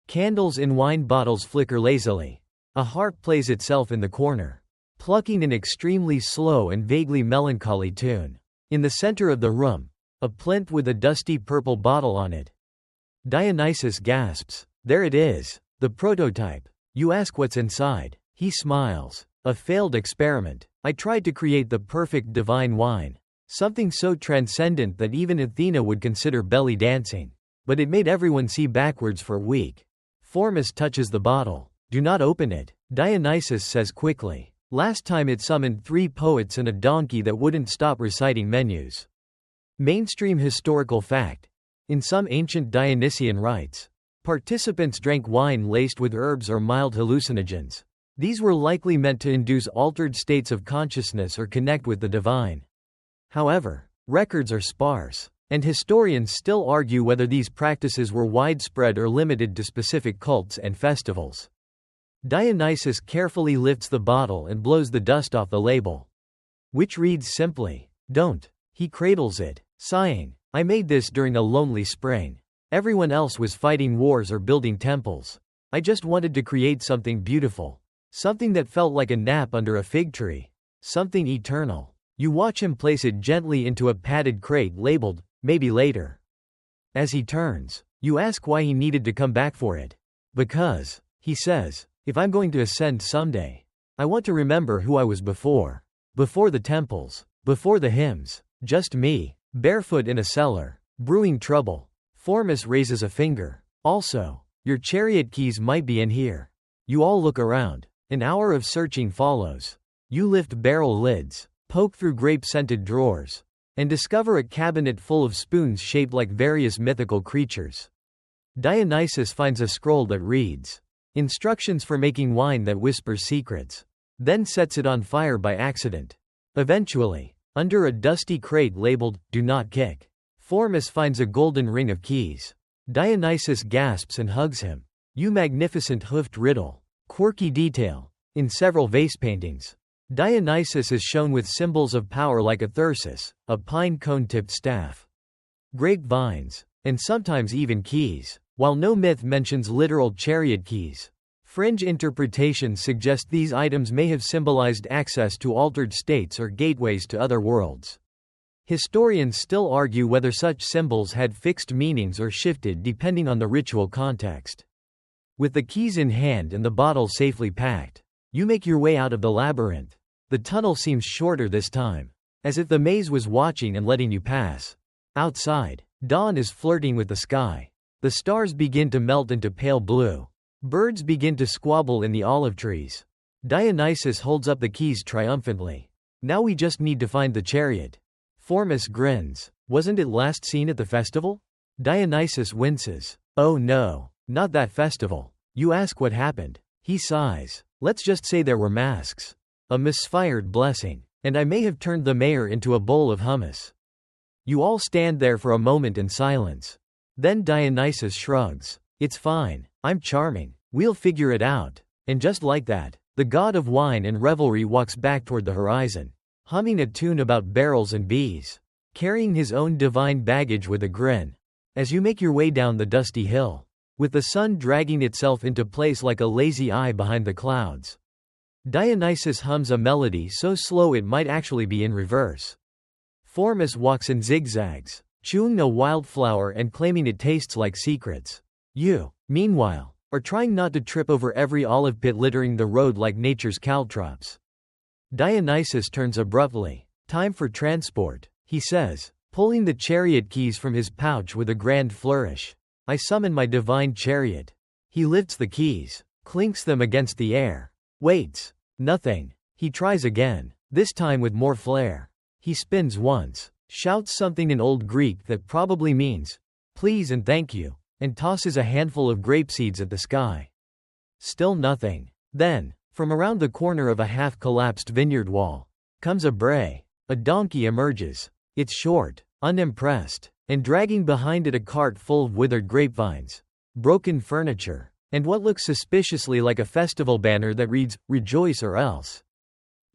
Candles in wine bottles flicker lazily. A harp plays itself in the corner, plucking an extremely slow and vaguely melancholy tune. In the center of the room, a plinth with a dusty purple bottle on it. Dionysus gasps. There it is, the prototype. You ask what's inside. He smiles. "A failed experiment. I tried to create the perfect divine wine. Something so transcendent that even Athena would consider belly dancing. But it made everyone see backwards for a week." Formus touches the bottle. "Do not open it," Dionysus says quickly. "Last time it summoned 3 poets and a donkey that wouldn't stop reciting menus." Mainstream historical fact. In some ancient Dionysian rites, participants drank wine laced with herbs or mild hallucinogens. These were likely meant to induce altered states of consciousness or connect with the divine. However, records are sparse, and historians still argue whether these practices were widespread or limited to specific cults and festivals. Dionysus carefully lifts the bottle and blows the dust off the label, which reads simply, "Don't." He cradles it, sighing. "I made this during a lonely spring. Everyone else was fighting wars or building temples. I just wanted to create something beautiful. Something that felt like a nap under a fig tree. Something eternal." You watch him place it gently into a padded crate labeled, "Maybe later." As he turns, you ask why he needed to come back for it. "Because," he says, "if I'm going to ascend someday, I want to remember who I was before. Before the temples. Before the hymns. Just me, barefoot in a cellar, brewing trouble." Formus raises a finger. "Also, your chariot keys might be in here." You all look around. An hour of searching follows. You lift barrel lids, poke through grape-scented drawers, and discover a cabinet full of spoons shaped like various mythical creatures. Dionysus finds a scroll that reads, "Instructions for making wine that whispers secrets," then sets it on fire by accident. Eventually, under a dusty crate labeled, "Do not kick," Formus finds a golden ring of keys. Dionysus gasps and hugs him. "You magnificent hoofed riddle. Quirky detail." In several vase paintings, Dionysus is shown with symbols of power like a thyrsus, a pine cone-tipped staff, grapevines, and sometimes even keys. While no myth mentions literal chariot keys, fringe interpretations suggest these items may have symbolized access to altered states or gateways to other worlds. Historians still argue whether such symbols had fixed meanings or shifted depending on the ritual context. With the keys in hand and the bottle safely packed, you make your way out of the labyrinth. The tunnel seems shorter this time, as if the maze was watching and letting you pass. Outside, dawn is flirting with the sky. The stars begin to melt into pale blue. Birds begin to squabble in the olive trees. Dionysus holds up the keys triumphantly. "Now we just need to find the chariot." Formus grins. "Wasn't it last seen at the festival?" Dionysus winces. "Oh no, not that festival." You ask what happened. He sighs. "Let's just say there were masks. A misfired blessing. And I may have turned the mayor into a bowl of hummus." You all stand there for a moment in silence. Then Dionysus shrugs. "It's fine. I'm charming. We'll figure it out. And just like that, the god of wine and revelry walks back toward the horizon, humming a tune about barrels and bees, carrying his own divine baggage with a grin. As you make your way down the dusty hill, with the sun dragging itself into place like a lazy eye behind the clouds, Dionysus hums a melody so slow it might actually be in reverse. Formus walks in zigzags, chewing a wildflower and claiming it tastes like secrets. You, meanwhile, are trying not to trip over every olive pit littering the road like nature's caltrops. Dionysus turns abruptly. Time for transport, he says, pulling the chariot keys from his pouch with a grand flourish. I summon my divine chariot. He lifts the keys, clinks them against the air, waits. Nothing. He tries again, this time with more flair. He spins once, shouts something in Old Greek that probably means, please and thank you, and tosses a handful of grape seeds at the sky. Still nothing. Then, from around the corner of a half-collapsed vineyard wall, comes a bray. A donkey emerges. It's short, unimpressed, and dragging behind it a cart full of withered grapevines, broken furniture, and what looks suspiciously like a festival banner that reads, "Rejoice or else."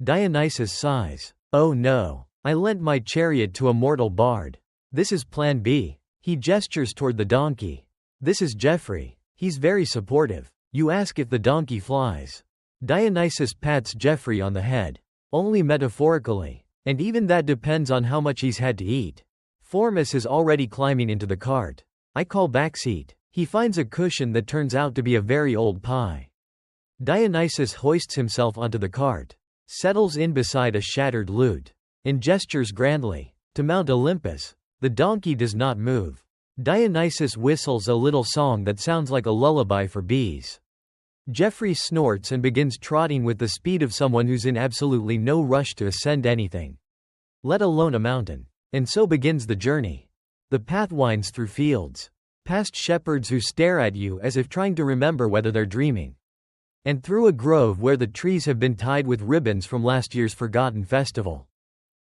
Dionysus sighs. Oh no, I lent my chariot to a mortal bard. This is plan B. He gestures toward the donkey. This is Geoffrey. He's very supportive. You ask if the donkey flies. Dionysus pats Geoffrey on the head. Only metaphorically. And even that depends on how much he's had to eat. Formus is already climbing into the cart. I call backseat. He finds a cushion that turns out to be a very old pie. Dionysus hoists himself onto the cart, settles in beside a shattered lute, and gestures grandly. To Mount Olympus. The donkey does not move. Dionysus whistles a little song that sounds like a lullaby for bees. Geoffrey snorts and begins trotting with the speed of someone who's in absolutely no rush to ascend anything, let alone a mountain. And so begins the journey. The path winds through fields, past shepherds who stare at you as if trying to remember whether they're dreaming, and through a grove where the trees have been tied with ribbons from last year's forgotten festival.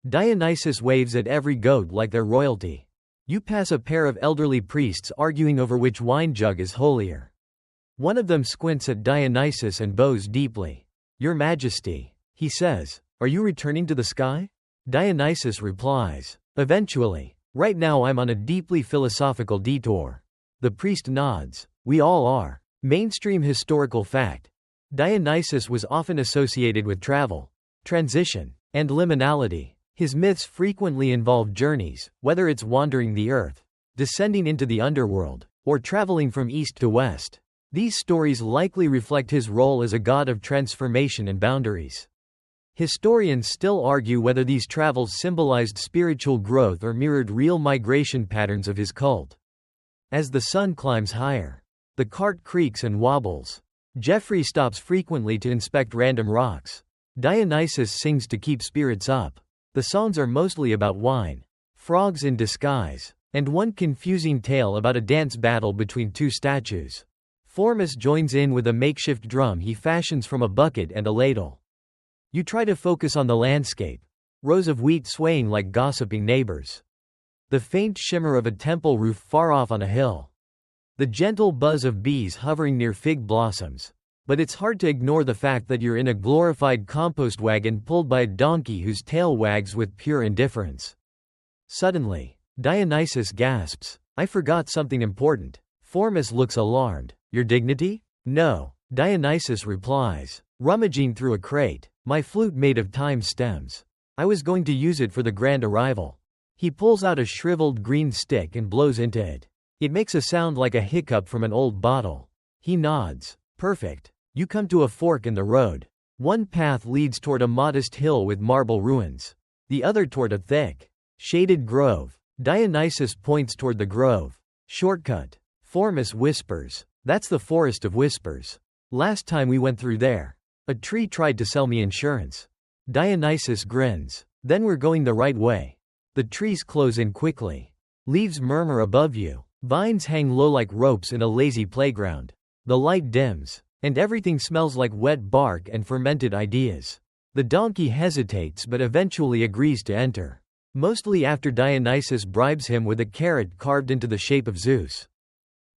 Dionysus waves at every goat like they're royalty. You pass a pair of elderly priests arguing over which wine jug is holier. One of them squints at Dionysus and bows deeply. Your Majesty, he says, are you returning to the sky? Dionysus replies, eventually. Right now I'm on a deeply philosophical detour. The priest nods. We all are. Mainstream historical fact. Dionysus was often associated with travel, transition, and liminality. His myths frequently involve journeys, whether it's wandering the earth, descending into the underworld, or traveling from east to west. These stories likely reflect his role as a god of transformation and boundaries. Historians still argue whether these travels symbolized spiritual growth or mirrored real migration patterns of his cult. As the sun climbs higher, the cart creaks and wobbles. Geoffrey stops frequently to inspect random rocks. Dionysus sings to keep spirits up. The songs are mostly about wine, frogs in disguise, and one confusing tale about a dance battle between two statues. Formus joins in with a makeshift drum he fashions from a bucket and a ladle. You try to focus on the landscape. Rows of wheat swaying like gossiping neighbors. The faint shimmer of a temple roof far off on a hill. The gentle buzz of bees hovering near fig blossoms. But it's hard to ignore the fact that you're in a glorified compost wagon pulled by a donkey whose tail wags with pure indifference. Suddenly, Dionysus gasps, I forgot something important. Formus looks alarmed. Your dignity? No. Dionysus replies, rummaging through a crate. My flute made of thyme stems. I was going to use it for the grand arrival. He pulls out a shriveled green stick and blows into it. It makes a sound like a hiccup from an old bottle. He nods. Perfect. You come to a fork in the road. One path leads toward a modest hill with marble ruins. The other toward a thick, shaded grove. Dionysus points toward the grove. Shortcut. Formus whispers. That's the Forest of Whispers. Last time we went through there, a tree tried to sell me insurance. Dionysus grins. Then we're going the right way. The trees close in quickly. Leaves murmur above you. Vines hang low like ropes in a lazy playground. The light dims, and everything smells like wet bark and fermented ideas. The donkey hesitates but eventually agrees to enter. Mostly after Dionysus bribes him with a carrot carved into the shape of Zeus.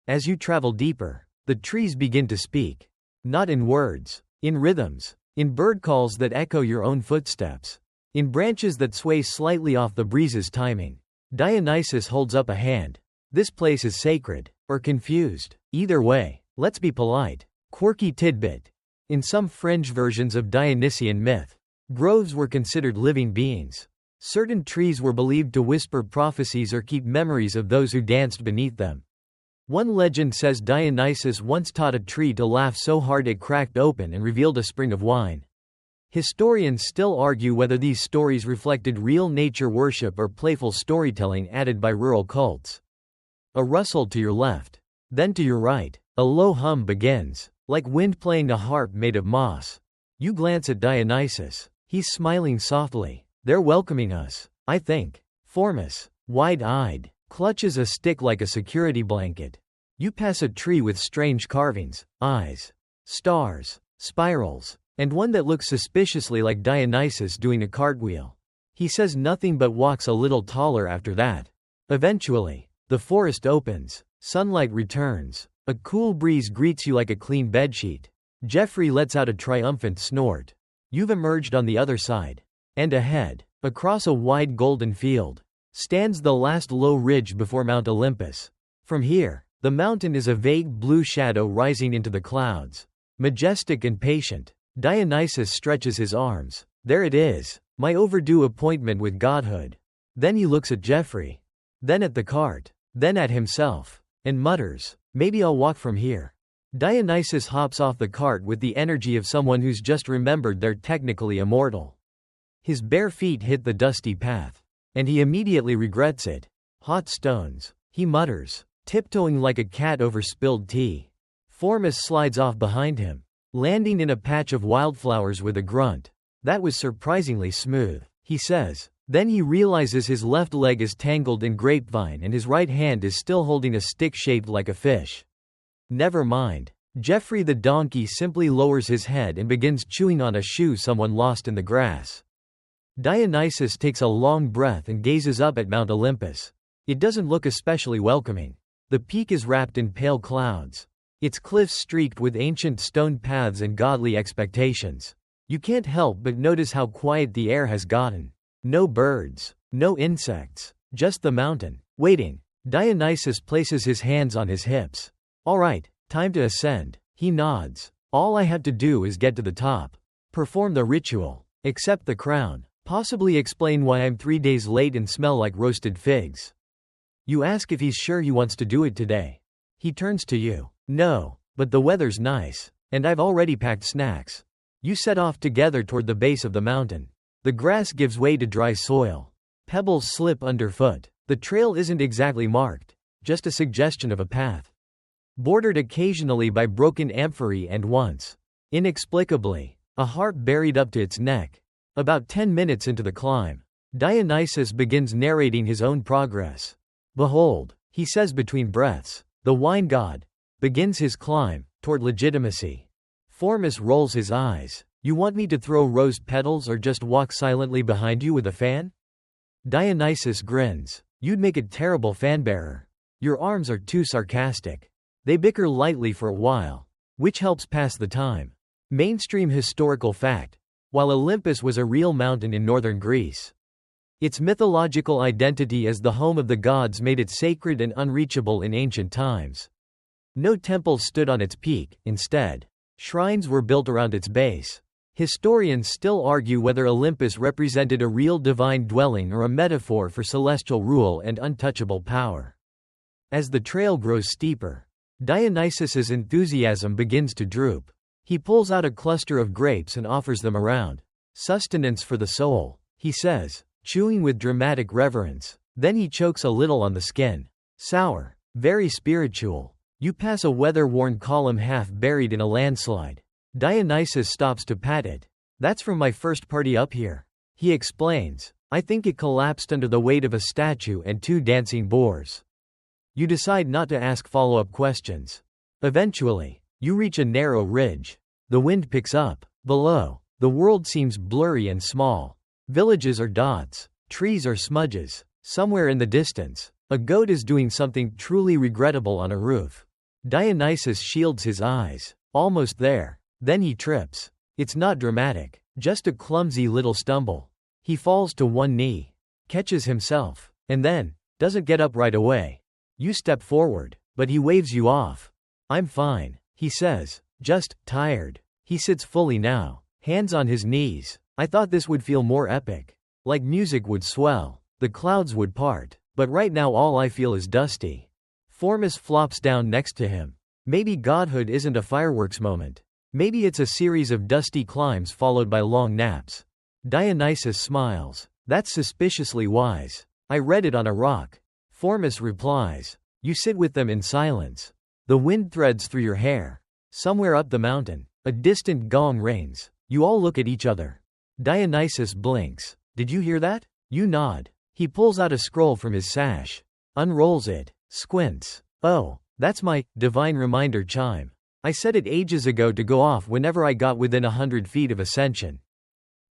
As you travel deeper, The trees begin to speak. Not in words, in rhythms, in bird calls that echo your own footsteps, in branches that sway slightly off the breeze's timing. Dionysus holds up a hand. This place is sacred, or confused. Either way, let's be polite. Quirky tidbit. In some fringe versions of Dionysian myth, groves were considered living beings. Certain trees were believed to whisper prophecies or keep memories of those who danced beneath them. One legend says Dionysus once taught a tree to laugh so hard it cracked open and revealed a spring of wine. Historians still argue whether these stories reflected real nature worship or playful storytelling added by rural cults. A rustle to your left. Then to your right, a low hum begins, like wind playing a harp made of moss. You glance at Dionysus. He's smiling softly. They're welcoming us, I think. Formus, wide-eyed, clutches a stick like a security blanket. You pass a tree with strange carvings, eyes, stars, spirals, and one that looks suspiciously like Dionysus doing a cartwheel. He says nothing but walks a little taller after that. Eventually, the forest opens, sunlight returns, a cool breeze greets you like a clean bedsheet. Jeffrey lets out a triumphant snort. You've emerged on the other side. And ahead, across a wide golden field, stands the last low ridge before Mount Olympus. From here, the mountain is a vague blue shadow rising into the clouds. Majestic and patient, Dionysus stretches his arms. There it is, my overdue appointment with godhood. Then he looks at Jeffrey. Then at the cart. Then at himself. And mutters, maybe I'll walk from here. Dionysus hops off the cart with the energy of someone who's just remembered they're technically immortal. His bare feet hit the dusty path. And he immediately regrets it. Hot stones, he mutters, tiptoeing like a cat over spilled tea. Formus slides off behind him, landing in a patch of wildflowers with a grunt. That was surprisingly smooth, he says. Then he realizes his left leg is tangled in grapevine and his right hand is still holding a stick shaped like a fish. Never mind. Jeffrey the donkey simply lowers his head and begins chewing on a shoe someone lost in the grass. Dionysus takes a long breath and gazes up at Mount Olympus. It doesn't look especially welcoming. The peak is wrapped in pale clouds. Its cliffs streaked with ancient stone paths and godly expectations. You can't help but notice how quiet the air has gotten. No birds, no insects, just the mountain, waiting. Dionysus places his hands on his hips. All right, time to ascend. He nods. All I have to do is get to the top. Perform the ritual. Accept the crown. Possibly explain why I'm 3 days late and smell like roasted figs. You ask if he's sure he wants to do it today. He turns to you. No, but the weather's nice, and I've already packed snacks. You set off together toward the base of the mountain. The grass gives way to dry soil. Pebbles slip underfoot. The trail isn't exactly marked, just a suggestion of a path. Bordered occasionally by broken amphorae and once, inexplicably, a harp buried up to its neck. About 10 minutes into the climb, Dionysus begins narrating his own progress. Behold, he says between breaths, the wine god begins his climb toward legitimacy. Formus rolls his eyes. You want me to throw rose petals or just walk silently behind you with a fan? Dionysus grins. You'd make a terrible fanbearer. Your arms are too sarcastic. They bicker lightly for a while, which helps pass the time. Mainstream historical fact. While Olympus was a real mountain in northern Greece, its mythological identity as the home of the gods made it sacred and unreachable in ancient times. No temples stood on its peak, instead, shrines were built around its base. Historians still argue whether Olympus represented a real divine dwelling or a metaphor for celestial rule and untouchable power. As the trail grows steeper, Dionysus's enthusiasm begins to droop. He pulls out a cluster of grapes and offers them around. Sustenance for the soul, he says, chewing with dramatic reverence. Then he chokes a little on the skin. Sour, very spiritual. You pass a weather-worn column half buried in a landslide. Dionysus stops to pat it. That's from my first party up here. He explains. I think it collapsed under the weight of a statue and 2 dancing boars. You decide not to ask follow-up questions. Eventually, you reach a narrow ridge. The wind picks up. Below, the world seems blurry and small. Villages are dots. Trees are smudges. Somewhere in the distance, a goat is doing something truly regrettable on a roof. Dionysus shields his eyes. Almost there. Then he trips. It's not dramatic. Just a clumsy little stumble. He falls to one knee. Catches himself. And then doesn't get up right away. You step forward. But he waves you off. I'm fine, he says. Just tired. He sits fully now. Hands on his knees. I thought this would feel more epic. Like music would swell. The clouds would part. But right now all I feel is dusty. Formus flops down next to him. Maybe godhood isn't a fireworks moment. Maybe it's a series of dusty climbs followed by long naps. Dionysus smiles. That's suspiciously wise. I read it on a rock. Formus replies. You sit with them in silence. The wind threads through your hair. Somewhere up the mountain, a distant gong rings. You all look at each other. Dionysus blinks. Did you hear that? You nod. He pulls out a scroll from his sash. Unrolls it. Squints. Oh, that's my divine reminder chime. I set it ages ago to go off whenever I got within 100 feet of ascension.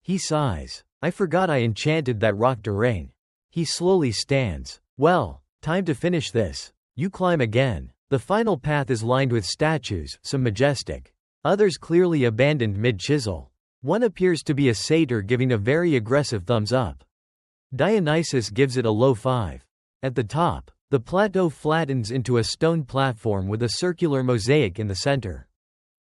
He sighs. I forgot I enchanted that rock terrain. He slowly stands. Well, time to finish this. You climb again. The final path is lined with statues, some majestic. Others clearly abandoned mid-chisel. One appears to be a satyr giving a very aggressive thumbs up. Dionysus gives it a low 5. At the top, the plateau flattens into a stone platform with a circular mosaic in the center.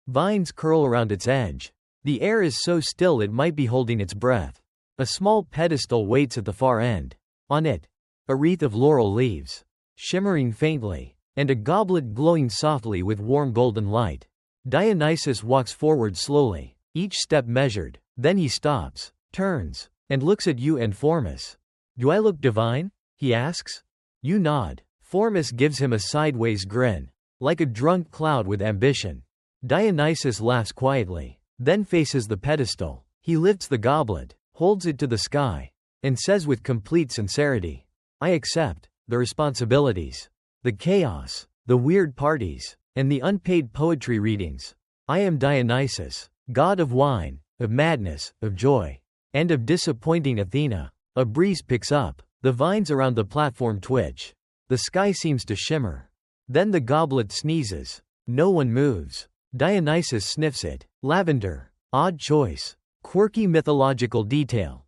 Vines curl around its edge. The air is so still it might be holding its breath. A small pedestal waits at the far end. On it, a wreath of laurel leaves, shimmering faintly, and a goblet glowing softly with warm golden light. Dionysus walks forward slowly, each step measured. Then he stops, turns, and looks at you and Formus. Do I look divine? He asks. You nod. Formus gives him a sideways grin, like a drunk cloud with ambition. Dionysus laughs quietly, then faces the pedestal. He lifts the goblet, holds it to the sky, and says with complete sincerity, I accept the responsibilities, the chaos, the weird parties, and the unpaid poetry readings. I am Dionysus, god of wine, of madness, of joy, and of disappointing Athena. A breeze picks up. The vines around the platform twitch. The sky seems to shimmer. Then the goblet sneezes. No one moves. Dionysus sniffs it. Lavender. Odd choice. Quirky mythological detail.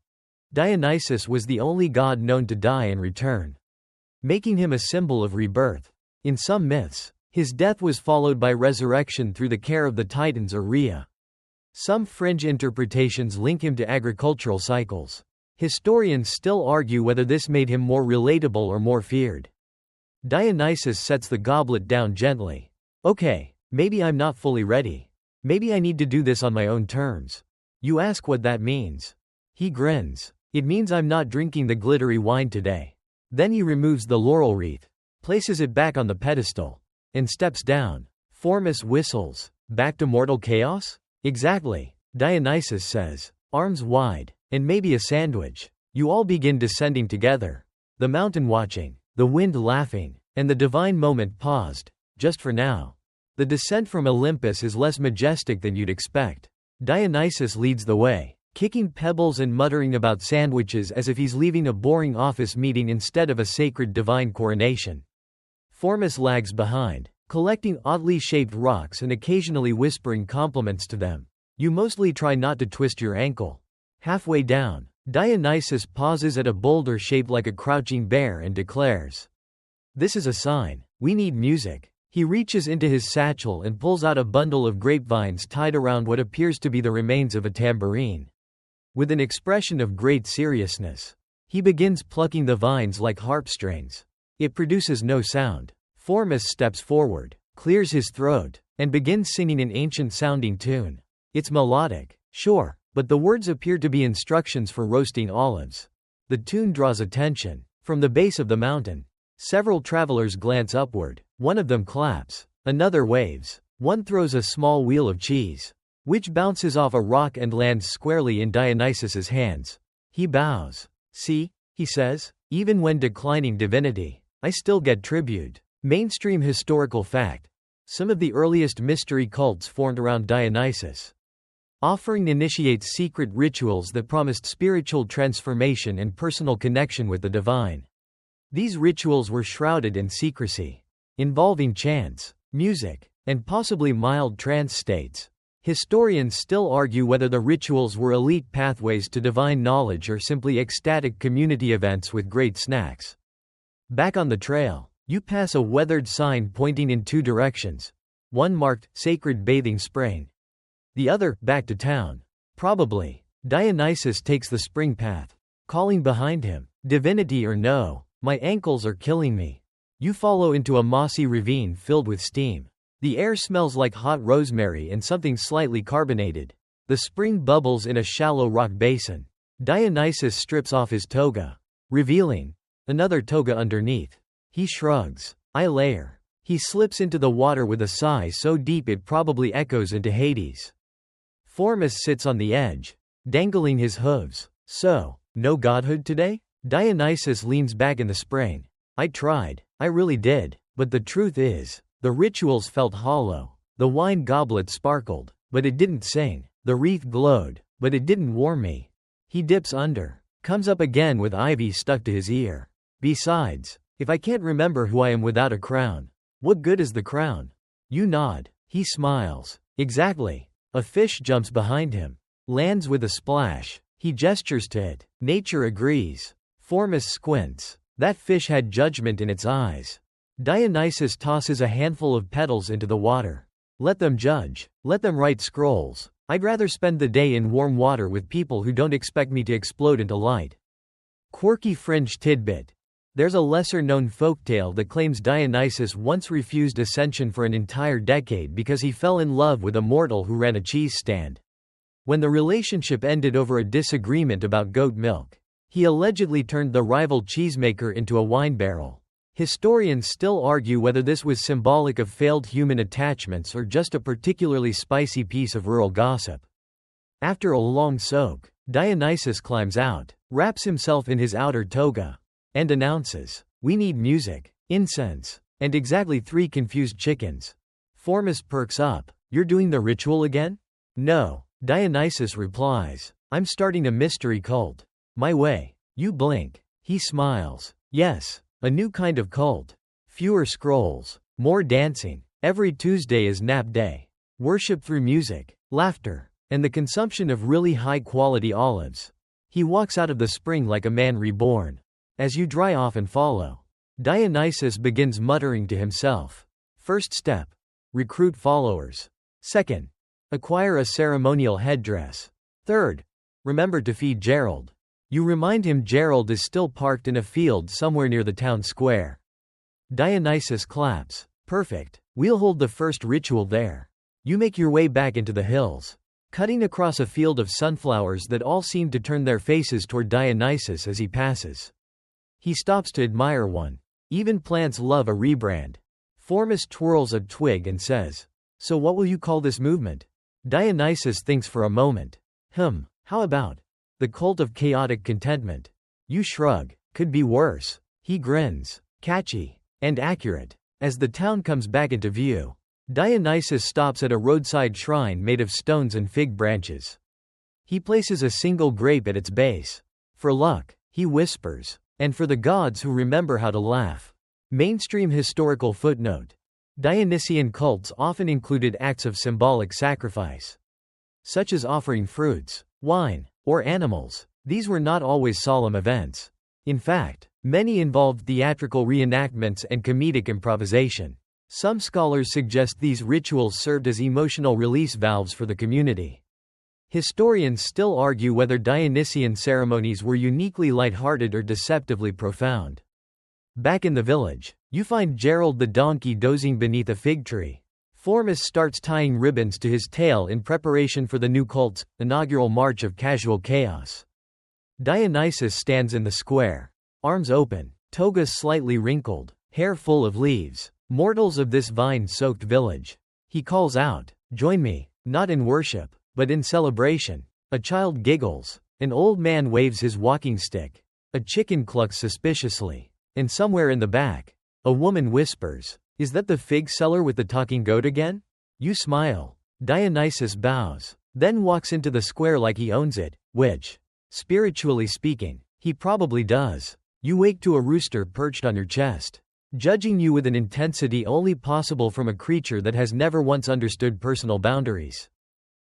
Dionysus was the only god known to die and return, making him a symbol of rebirth. In some myths, his death was followed by resurrection through the care of the Titans or Rhea. Some fringe interpretations link him to agricultural cycles. Historians still argue whether this made him more relatable or more feared. Dionysus sets the goblet down gently. Okay, maybe I'm not fully ready. Maybe I need to do this on my own terms. You ask what that means. He grins. It means I'm not drinking the glittery wine today. Then he removes the laurel wreath, places it back on the pedestal, and steps down. Formus whistles. Back to mortal chaos? Exactly, Dionysus says, arms wide. And maybe a sandwich. You all begin descending together. The mountain watching, the wind laughing, and the divine moment paused, just for now. The descent from Olympus is less majestic than you'd expect. Dionysus leads the way, kicking pebbles and muttering about sandwiches as if he's leaving a boring office meeting instead of a sacred divine coronation. Formus lags behind, collecting oddly shaped rocks and occasionally whispering compliments to them. You mostly try not to twist your ankle. Halfway down, Dionysus pauses at a boulder shaped like a crouching bear and declares, this is a sign. We need music. He reaches into his satchel and pulls out a bundle of grapevines tied around what appears to be the remains of a tambourine. With an expression of great seriousness, he begins plucking the vines like harp strings. It produces no sound. Formus steps forward, clears his throat, and begins singing an ancient-sounding tune. It's melodic, sure, but the words appear to be instructions for roasting olives. The tune draws attention. From the base of the mountain, several travelers glance upward. One of them claps, another waves. One throws a small wheel of cheese, which bounces off a rock and lands squarely in Dionysus's hands. He bows. See, he says, even when declining divinity, I still get tribute. Mainstream historical fact. Some of the earliest mystery cults formed around Dionysus. Offering initiates secret rituals that promised spiritual transformation and personal connection with the divine. These rituals were shrouded in secrecy, involving chants, music, and possibly mild trance states. Historians still argue whether the rituals were elite pathways to divine knowledge or simply ecstatic community events with great snacks. Back on the trail, you pass a weathered sign pointing in two directions. One marked, Sacred Bathing Spring. The other, Back to Town. Probably. Dionysus takes the spring path, calling behind him, Divinity or no, my ankles are killing me. You follow into a mossy ravine filled with steam. The air smells like hot rosemary and something slightly carbonated. The spring bubbles in a shallow rock basin. Dionysus strips off his toga, revealing another toga underneath. He shrugs. I layer. He slips into the water with a sigh so deep it probably echoes into Hades. Formus sits on the edge, dangling his hooves. So, no godhood today? Dionysus leans back in the spring. I tried. I really did. But the truth is, the rituals felt hollow. The wine goblet sparkled, but it didn't sing. The wreath glowed, but it didn't warm me. He dips under, comes up again with ivy stuck to his ear. Besides, if I can't remember who I am without a crown, what good is the crown? You nod. He smiles. Exactly. A fish jumps behind him, lands with a splash. He gestures to it. Nature agrees. Formus squints. That fish had judgment in its eyes. Dionysus tosses a handful of petals into the water. Let them judge. Let them write scrolls. I'd rather spend the day in warm water with people who don't expect me to explode into light. Quirky fringe tidbit. There's a lesser-known folktale that claims Dionysus once refused ascension for an entire decade because he fell in love with a mortal who ran a cheese stand. When the relationship ended over a disagreement about goat milk, he allegedly turned the rival cheesemaker into a wine barrel. Historians still argue whether this was symbolic of failed human attachments or just a particularly spicy piece of rural gossip. After a long soak, Dionysus climbs out, wraps himself in his outer toga, and announces, we need music, incense, and exactly 3 confused chickens. Formus perks up. You're doing the ritual again? No, Dionysus replies. I'm starting a mystery cult. My way. You blink. He smiles. Yes, a new kind of cult. Fewer scrolls, more dancing. Every Tuesday is nap day. Worship through music, laughter, and the consumption of really high-quality olives. He walks out of the spring like a man reborn. As you dry off and follow, Dionysus begins muttering to himself. First step. Recruit followers. Second. Acquire a ceremonial headdress. Third. Remember to feed Gerald. You remind him Gerald is still parked in a field somewhere near the town square. Dionysus claps. Perfect. We'll hold the first ritual there. You make your way back into the hills, cutting across a field of sunflowers that all seem to turn their faces toward Dionysus as he passes. He stops to admire one. Even plants love a rebrand. Formus twirls a twig and says, so what will you call this movement? Dionysus thinks for a moment. How about the cult of chaotic contentment? You shrug. Could be worse. He grins. Catchy. And accurate. As the town comes back into view, Dionysus stops at a roadside shrine made of stones and fig branches. He places a single grape at its base. For luck, he whispers. And for the gods who remember how to laugh. Mainstream historical footnote. Dionysian cults often included acts of symbolic sacrifice, such as offering fruits, wine, or animals. These were not always solemn events. In fact, many involved theatrical reenactments and comedic improvisation. Some scholars suggest these rituals served as emotional release valves for the community. Historians still argue whether Dionysian ceremonies were uniquely lighthearted or deceptively profound. Back in the village, you find Gerald the donkey dozing beneath a fig tree. Formus starts tying ribbons to his tail in preparation for the new cult's inaugural march of casual chaos. Dionysus stands in the square, arms open, toga slightly wrinkled, hair full of leaves. Mortals of this vine-soaked village. He calls out, join me, not in worship, but in celebration. A child giggles. An old man waves his walking stick. A chicken clucks suspiciously. And somewhere in the back, a woman whispers, is that the fig seller with the talking goat again? You smile. Dionysus bows, then walks into the square like he owns it, which, spiritually speaking, he probably does. You wake to a rooster perched on your chest. judging you with an intensity only possible from a creature that has never once understood personal boundaries.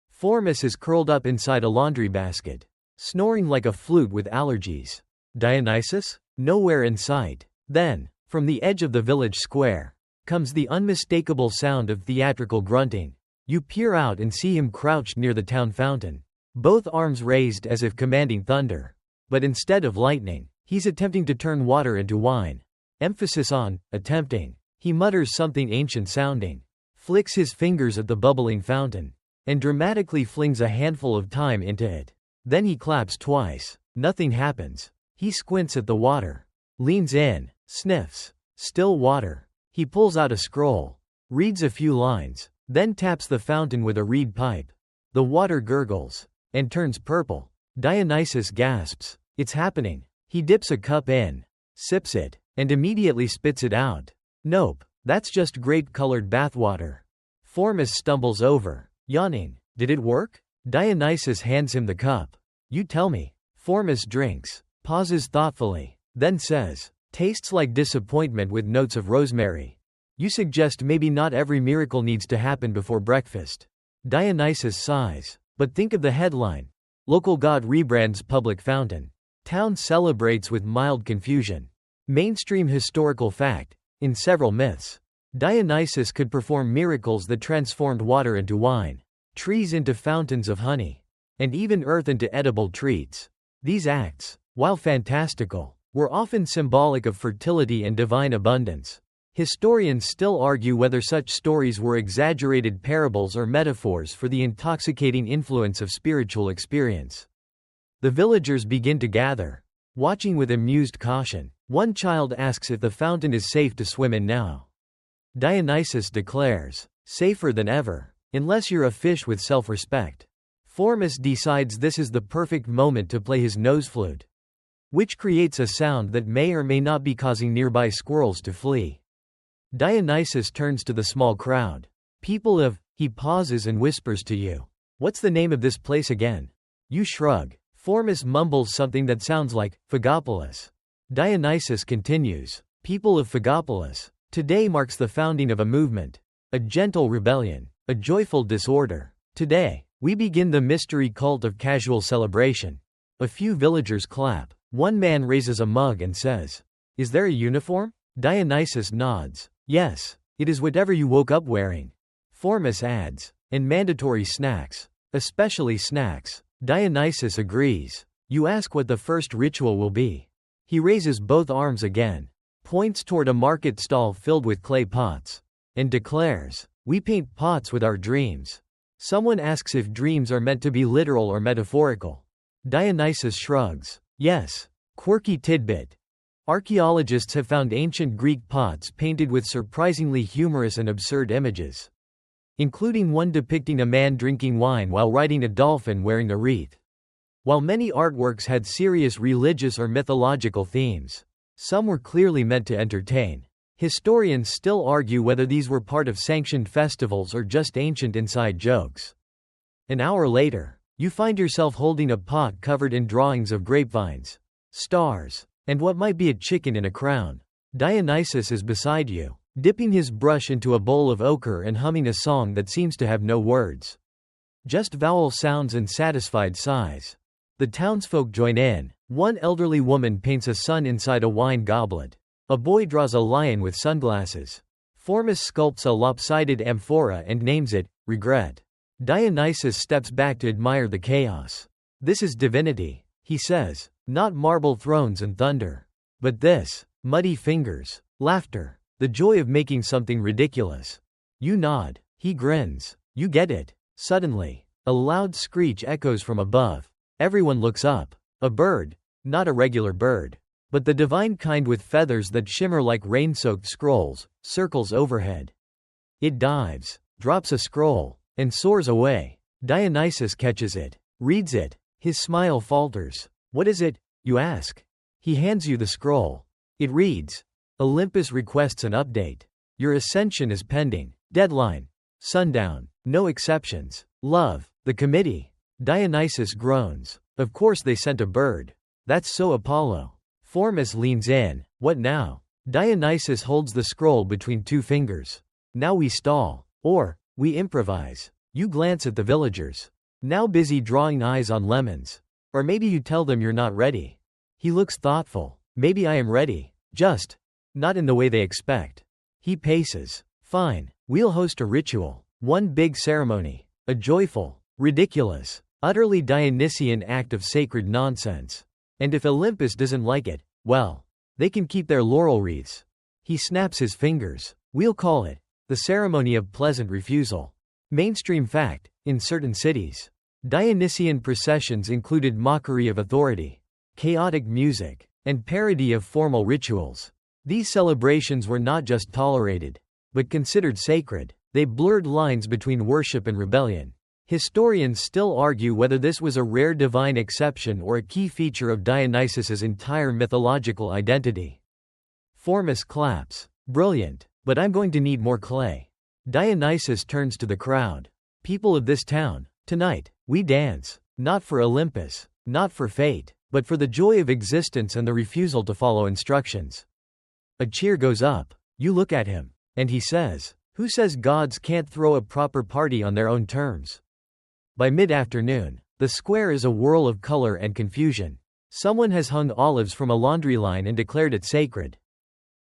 Formus is curled up inside a laundry basket, snoring like a flute with allergies. Dionysus? Nowhere in sight. Then, from the edge of the village square, comes the unmistakable sound of theatrical grunting. You peer out and see him crouched near the town fountain, both arms raised as if commanding thunder. But instead of lightning, he's attempting to turn water into wine. Emphasis on attempting. He mutters something ancient sounding, flicks his fingers at the bubbling fountain, and dramatically flings a handful of thyme into it. Then he claps twice. Nothing happens. He squints at the water, leans in, sniffs. Still water. He pulls out a scroll, reads a few lines, then taps the fountain with a reed pipe. The water gurgles and turns purple. Dionysus gasps. It's happening. He dips a cup in, sips it, and immediately spits it out. Nope, that's just grape-colored bathwater. Formus stumbles over, yawning. Did it work? Dionysus hands him the cup. You tell me. Formus drinks, pauses thoughtfully, then says, tastes like disappointment with notes of rosemary. You suggest maybe not every miracle needs to happen before breakfast. Dionysus sighs. But think of the headline. Local god rebrands public fountain. Town celebrates with mild confusion. Mainstream historical fact. In several myths, Dionysus could perform miracles that transformed water into wine, trees into fountains of honey, and even earth into edible treats. These acts, while fantastical, were often symbolic of fertility and divine abundance. Historians still argue whether such stories were exaggerated parables or metaphors for the intoxicating influence of spiritual experience. The villagers begin to gather, watching with amused caution. One child asks if the fountain is safe to swim in now. Dionysus declares, safer than ever, unless you're a fish with self-respect. Formus decides this is the perfect moment to play his nose flute, which creates a sound that may or may not be causing nearby squirrels to flee. Dionysus turns to the small crowd. People of, he pauses and whispers to you. What's the name of this place again? You shrug. Formus mumbles something that sounds like, Phagopolis. Dionysus continues. People of Phagopolis. Today marks the founding of a movement. A gentle rebellion. A joyful disorder. Today, we begin the mystery cult of casual celebration. A few villagers clap. One man raises a mug and says, is there a uniform? Dionysus nods. Yes, it is whatever you woke up wearing. Formus adds, and mandatory snacks. Especially snacks. Dionysus agrees. You ask what the first ritual will be. He raises both arms again, points toward a market stall filled with clay pots, and declares, we paint pots with our dreams. Someone asks if dreams are meant to be literal or metaphorical. Dionysus shrugs. Yes. Quirky tidbit. Archaeologists have found ancient Greek pots painted with surprisingly humorous and absurd images, including one depicting a man drinking wine while riding a dolphin wearing a wreath. While many artworks had serious religious or mythological themes, some were clearly meant to entertain. Historians still argue whether these were part of sanctioned festivals or just ancient inside jokes. An hour later, you find yourself holding a pot covered in drawings of grapevines, stars, and what might be a chicken in a crown. Dionysus is beside you, dipping his brush into a bowl of ochre and humming a song that seems to have no words, just vowel sounds and satisfied sighs. The townsfolk join in. One elderly woman paints a sun inside a wine goblet. A boy draws a lion with sunglasses. Formus sculpts a lopsided amphora and names it, regret. Dionysus steps back to admire the chaos. This is divinity, he says, not marble thrones and thunder. But this, muddy fingers, laughter, the joy of making something ridiculous. You nod. He grins. You get it. Suddenly, a loud screech echoes from above. Everyone looks up. A bird. Not a regular bird, but the divine kind with feathers that shimmer like rain-soaked scrolls, circles overhead. It dives, drops a scroll, and soars away. Dionysus catches it, reads it. His smile falters. What is it, you ask? He hands you the scroll. It reads, Olympus requests an update. Your ascension is pending. Deadline. Sundown. No exceptions. Love. The committee. Dionysus groans. Of course they sent a bird. That's so Apollo. Formus leans in. What now? Dionysus holds the scroll between two fingers. Now we stall. Or, we improvise. You glance at the villagers. Now busy drawing eyes on lemons. Or maybe you tell them you're not ready. He looks thoughtful. Maybe I am ready. Just not in the way they expect. He paces. Fine. We'll host a ritual. One big ceremony. A joyful, ridiculous, utterly Dionysian act of sacred nonsense. And if Olympus doesn't like it, well, they can keep their laurel wreaths. He snaps his fingers. We'll call it the ceremony of pleasant refusal. Mainstream fact: in certain cities, Dionysian processions included mockery of authority, chaotic music, and parody of formal rituals. These celebrations were not just tolerated, but considered sacred. They blurred lines between worship and rebellion. Historians still argue whether this was a rare divine exception or a key feature of Dionysus's entire mythological identity. Formus claps. Brilliant, but I'm going to need more clay. Dionysus turns to the crowd. People of this town, tonight, we dance, not for Olympus, not for fate, but for the joy of existence and the refusal to follow instructions. A cheer goes up. You look at him, and he says, "Who says gods can't throw a proper party on their own terms?" By mid-afternoon, the square is a whirl of color and confusion. Someone has hung olives from a laundry line and declared it sacred.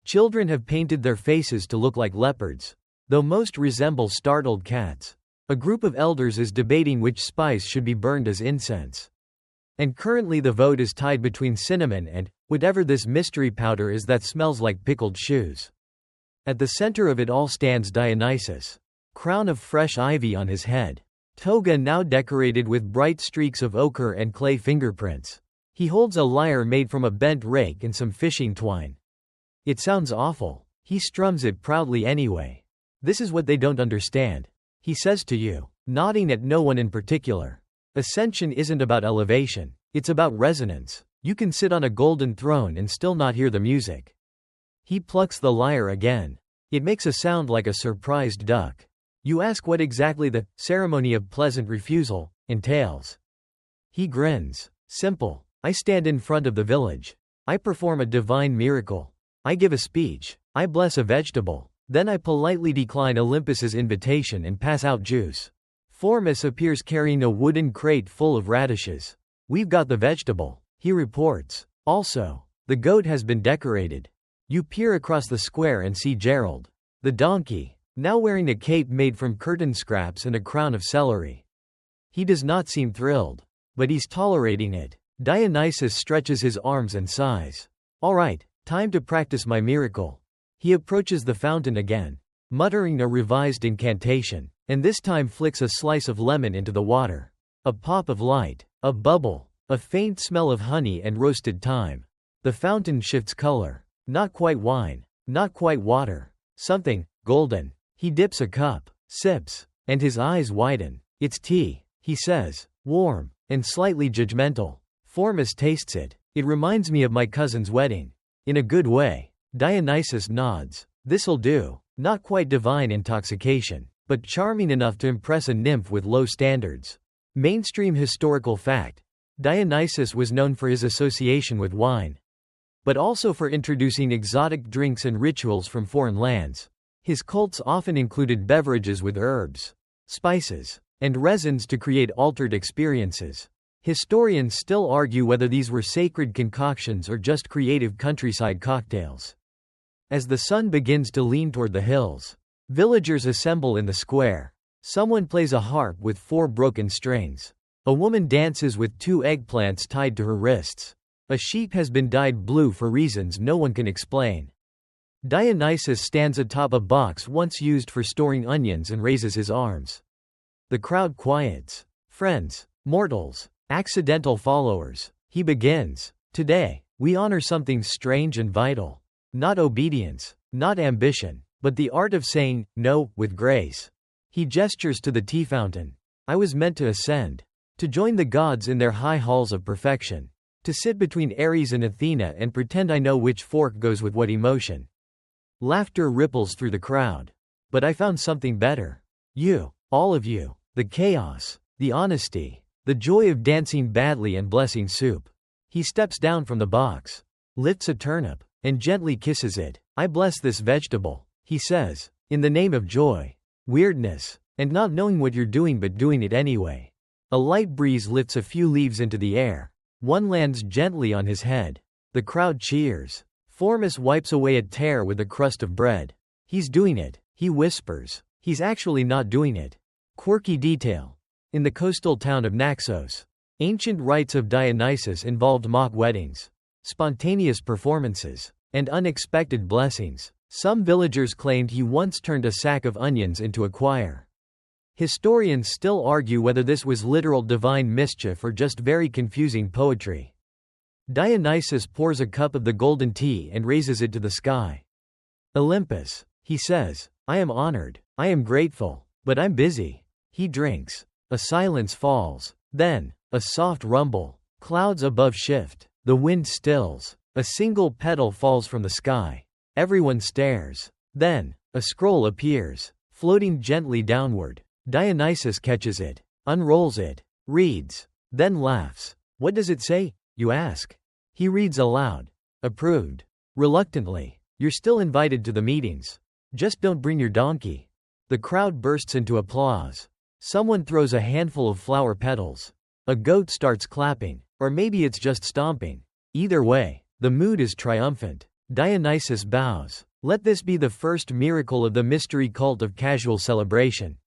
Children have painted their faces to look like leopards, though most resemble startled cats. A group of elders is debating which spice should be burned as incense. And currently the vote is tied between cinnamon and whatever this mystery powder is that smells like pickled shoes. At the center of it all stands Dionysus, crown of fresh ivy on his head, toga now decorated with bright streaks of ochre and clay fingerprints. He holds a lyre made from a bent rake and some fishing twine. It sounds awful. He strums it proudly anyway. This is what they don't understand, he says to you, nodding at no one in particular. Ascension isn't about elevation, it's about resonance. You can sit on a golden throne and still not hear the music. He plucks the lyre again. It makes a sound like a surprised duck. You ask what exactly the ceremony of pleasant refusal entails. He grins. Simple. I stand in front of the village. I perform a divine miracle. I give a speech. I bless a vegetable. Then I politely decline Olympus's invitation and pass out juice. Formus appears carrying a wooden crate full of radishes. We've got the vegetable, he reports. Also, the goat has been decorated. You peer across the square and see Gerald, the donkey, now wearing a cape made from curtain scraps and a crown of celery. He does not seem thrilled, but he's tolerating it. Dionysus stretches his arms and sighs. All right, time to practice my miracle. He approaches the fountain again, muttering a revised incantation, and this time flicks a slice of lemon into the water. A pop of light, a bubble, a faint smell of honey and roasted thyme. The fountain shifts color. Not quite wine, not quite water. Something golden. He dips a cup, sips, and his eyes widen. It's tea, he says, warm and slightly judgmental. Formus tastes it. It reminds me of my cousin's wedding. In a good way. Dionysus nods. This'll do. Not quite divine intoxication, but charming enough to impress a nymph with low standards. Mainstream historical fact. Dionysus was known for his association with wine, but also for introducing exotic drinks and rituals from foreign lands. His cults often included beverages with herbs, spices, and resins to create altered experiences. Historians still argue whether these were sacred concoctions or just creative countryside cocktails. As the sun begins to lean toward the hills, villagers assemble in the square. Someone plays a harp with 4 broken strings. A woman dances with 2 eggplants tied to her wrists. A sheep has been dyed blue for reasons no one can explain. Dionysus stands atop a box once used for storing onions and raises his arms. The crowd quiets. Friends, mortals, accidental followers. He begins. Today, we honor something strange and vital. Not obedience, not ambition, but the art of saying no with grace. He gestures to the tea fountain. I was meant to ascend, to join the gods in their high halls of perfection, to sit between Ares and Athena and pretend I know which fork goes with what emotion. Laughter ripples through the crowd. But I found something better. You, all of you, the chaos, the honesty, the joy of dancing badly and blessing soup. He steps down from the box, lifts a turnip, and gently kisses it. I bless this vegetable, he says, in the name of joy, weirdness, and not knowing what you're doing but doing it anyway. A light breeze lifts a few leaves into the air. One lands gently on his head. The crowd cheers. Formus wipes away a tear with a crust of bread. He's doing it, he whispers. He's actually not doing it. Quirky detail. In the coastal town of Naxos, ancient rites of Dionysus involved mock weddings, spontaneous performances, and unexpected blessings. Some villagers claimed he once turned a sack of onions into a choir. Historians still argue whether this was literal divine mischief or just very confusing poetry. Dionysus pours a cup of the golden tea and raises it to the sky. Olympus, he says, I am honored, I am grateful, but I'm busy. He drinks. A silence falls. Then, a soft rumble. Clouds above shift. The wind stills. A single petal falls from the sky. Everyone stares. Then, a scroll appears, floating gently downward. Dionysus catches it, unrolls it, reads, then laughs. What does it say, you ask? He reads aloud. Approved. Reluctantly. You're still invited to the meetings. Just don't bring your donkey. The crowd bursts into applause. Someone throws a handful of flower petals. A goat starts clapping, or maybe it's just stomping. Either way, the mood is triumphant. Dionysus bows. Let this be the first miracle of the mystery cult of casual celebration.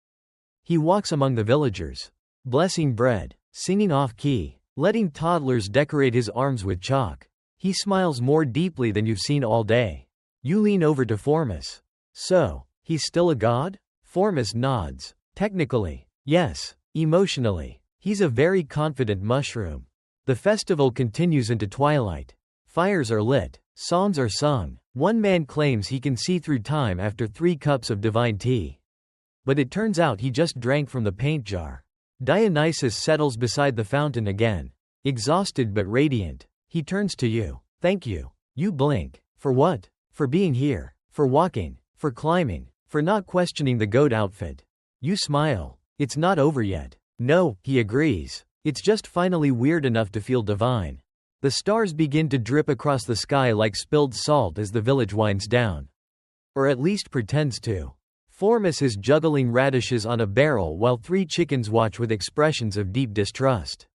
He walks among the villagers, blessing bread, singing off-key, letting toddlers decorate his arms with chalk. He smiles more deeply than you've seen all day. You lean over to Formus. So, he's still a god? Formus nods. Technically, yes. Emotionally, he's a very confident mushroom. The festival continues into twilight. Fires are lit, songs are sung. One man claims he can see through time after 3 cups of divine tea. But it turns out he just drank from the paint jar. Dionysus settles beside the fountain again. Exhausted but radiant. He turns to you. Thank you. You blink. For what? For being here. For walking. For climbing. For not questioning the goat outfit. You smile. It's not over yet. No, he agrees. It's just finally weird enough to feel divine. The stars begin to drip across the sky like spilled salt as the village winds down. Or at least pretends to. Formus is juggling radishes on a barrel while 3 chickens watch with expressions of deep distrust.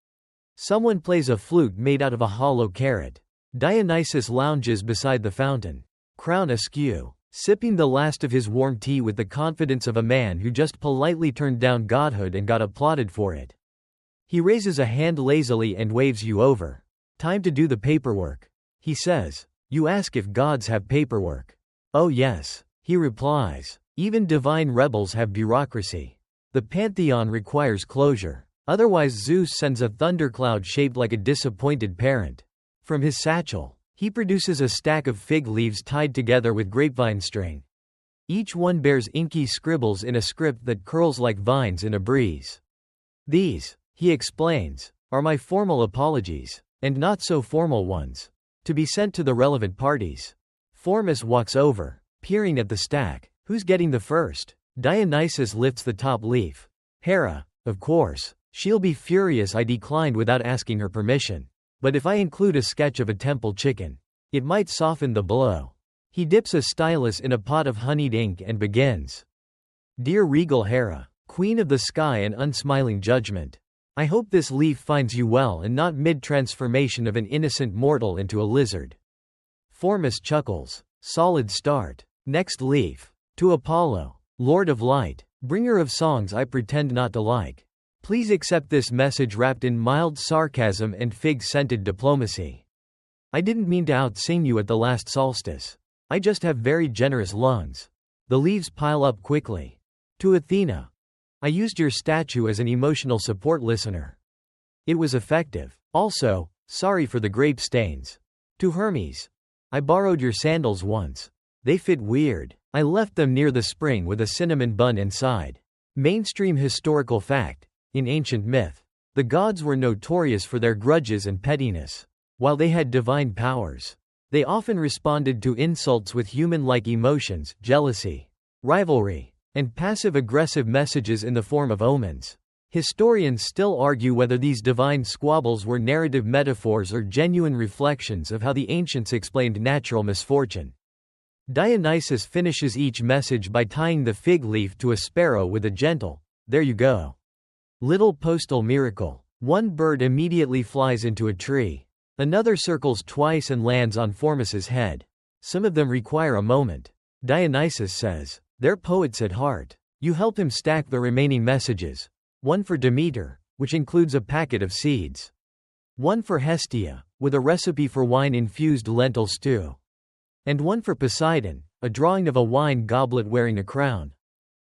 Someone plays a flute made out of a hollow carrot. Dionysus lounges beside the fountain, crown askew, sipping the last of his warm tea with the confidence of a man who just politely turned down godhood and got applauded for it. He raises a hand lazily and waves you over. Time to do the paperwork, he says. You ask if gods have paperwork. Oh yes, he replies. Even divine rebels have bureaucracy. The pantheon requires closure. Otherwise Zeus sends a thundercloud shaped like a disappointed parent. From his satchel, he produces a stack of fig leaves tied together with grapevine string. Each one bears inky scribbles in a script that curls like vines in a breeze. These, he explains, are my formal apologies, and not so formal ones, to be sent to the relevant parties. Formus walks over, peering at the stack. Who's getting the first? Dionysus lifts the top leaf. Hera, of course. She'll be furious I declined without asking her permission. But if I include a sketch of a temple chicken, it might soften the blow. He dips a stylus in a pot of honeyed ink and begins. Dear regal Hera, queen of the sky and unsmiling judgment, I hope this leaf finds you well and not mid-transformation of an innocent mortal into a lizard. Formus chuckles. Solid start. Next leaf. To Apollo, Lord of Light, bringer of songs I pretend not to like. Please accept this message wrapped in mild sarcasm and fig-scented diplomacy. I didn't mean to outsing you at the last solstice. I just have very generous lungs. The leaves pile up quickly. To Athena. I used your statue as an emotional support listener. It was effective. Also, sorry for the grape stains. To Hermes. I borrowed your sandals once. They fit weird. I left them near the spring with a cinnamon bun inside. Mainstream historical fact. In ancient myth, the gods were notorious for their grudges and pettiness. While they had divine powers, they often responded to insults with human-like emotions, jealousy, rivalry, and passive-aggressive messages in the form of omens. Historians still argue whether these divine squabbles were narrative metaphors or genuine reflections of how the ancients explained natural misfortune. Dionysus finishes each message by tying the fig leaf to a sparrow with a gentle, "There you go." Little postal miracle. One bird immediately flies into a tree. Another circles twice and lands on Formus's head. Some of them require a moment. Dionysus says, "They're poets at heart." You help him stack the remaining messages. One for Demeter, which includes a packet of seeds. One for Hestia, with a recipe for wine-infused lentil stew. And one for Poseidon, a drawing of a wine goblet wearing a crown.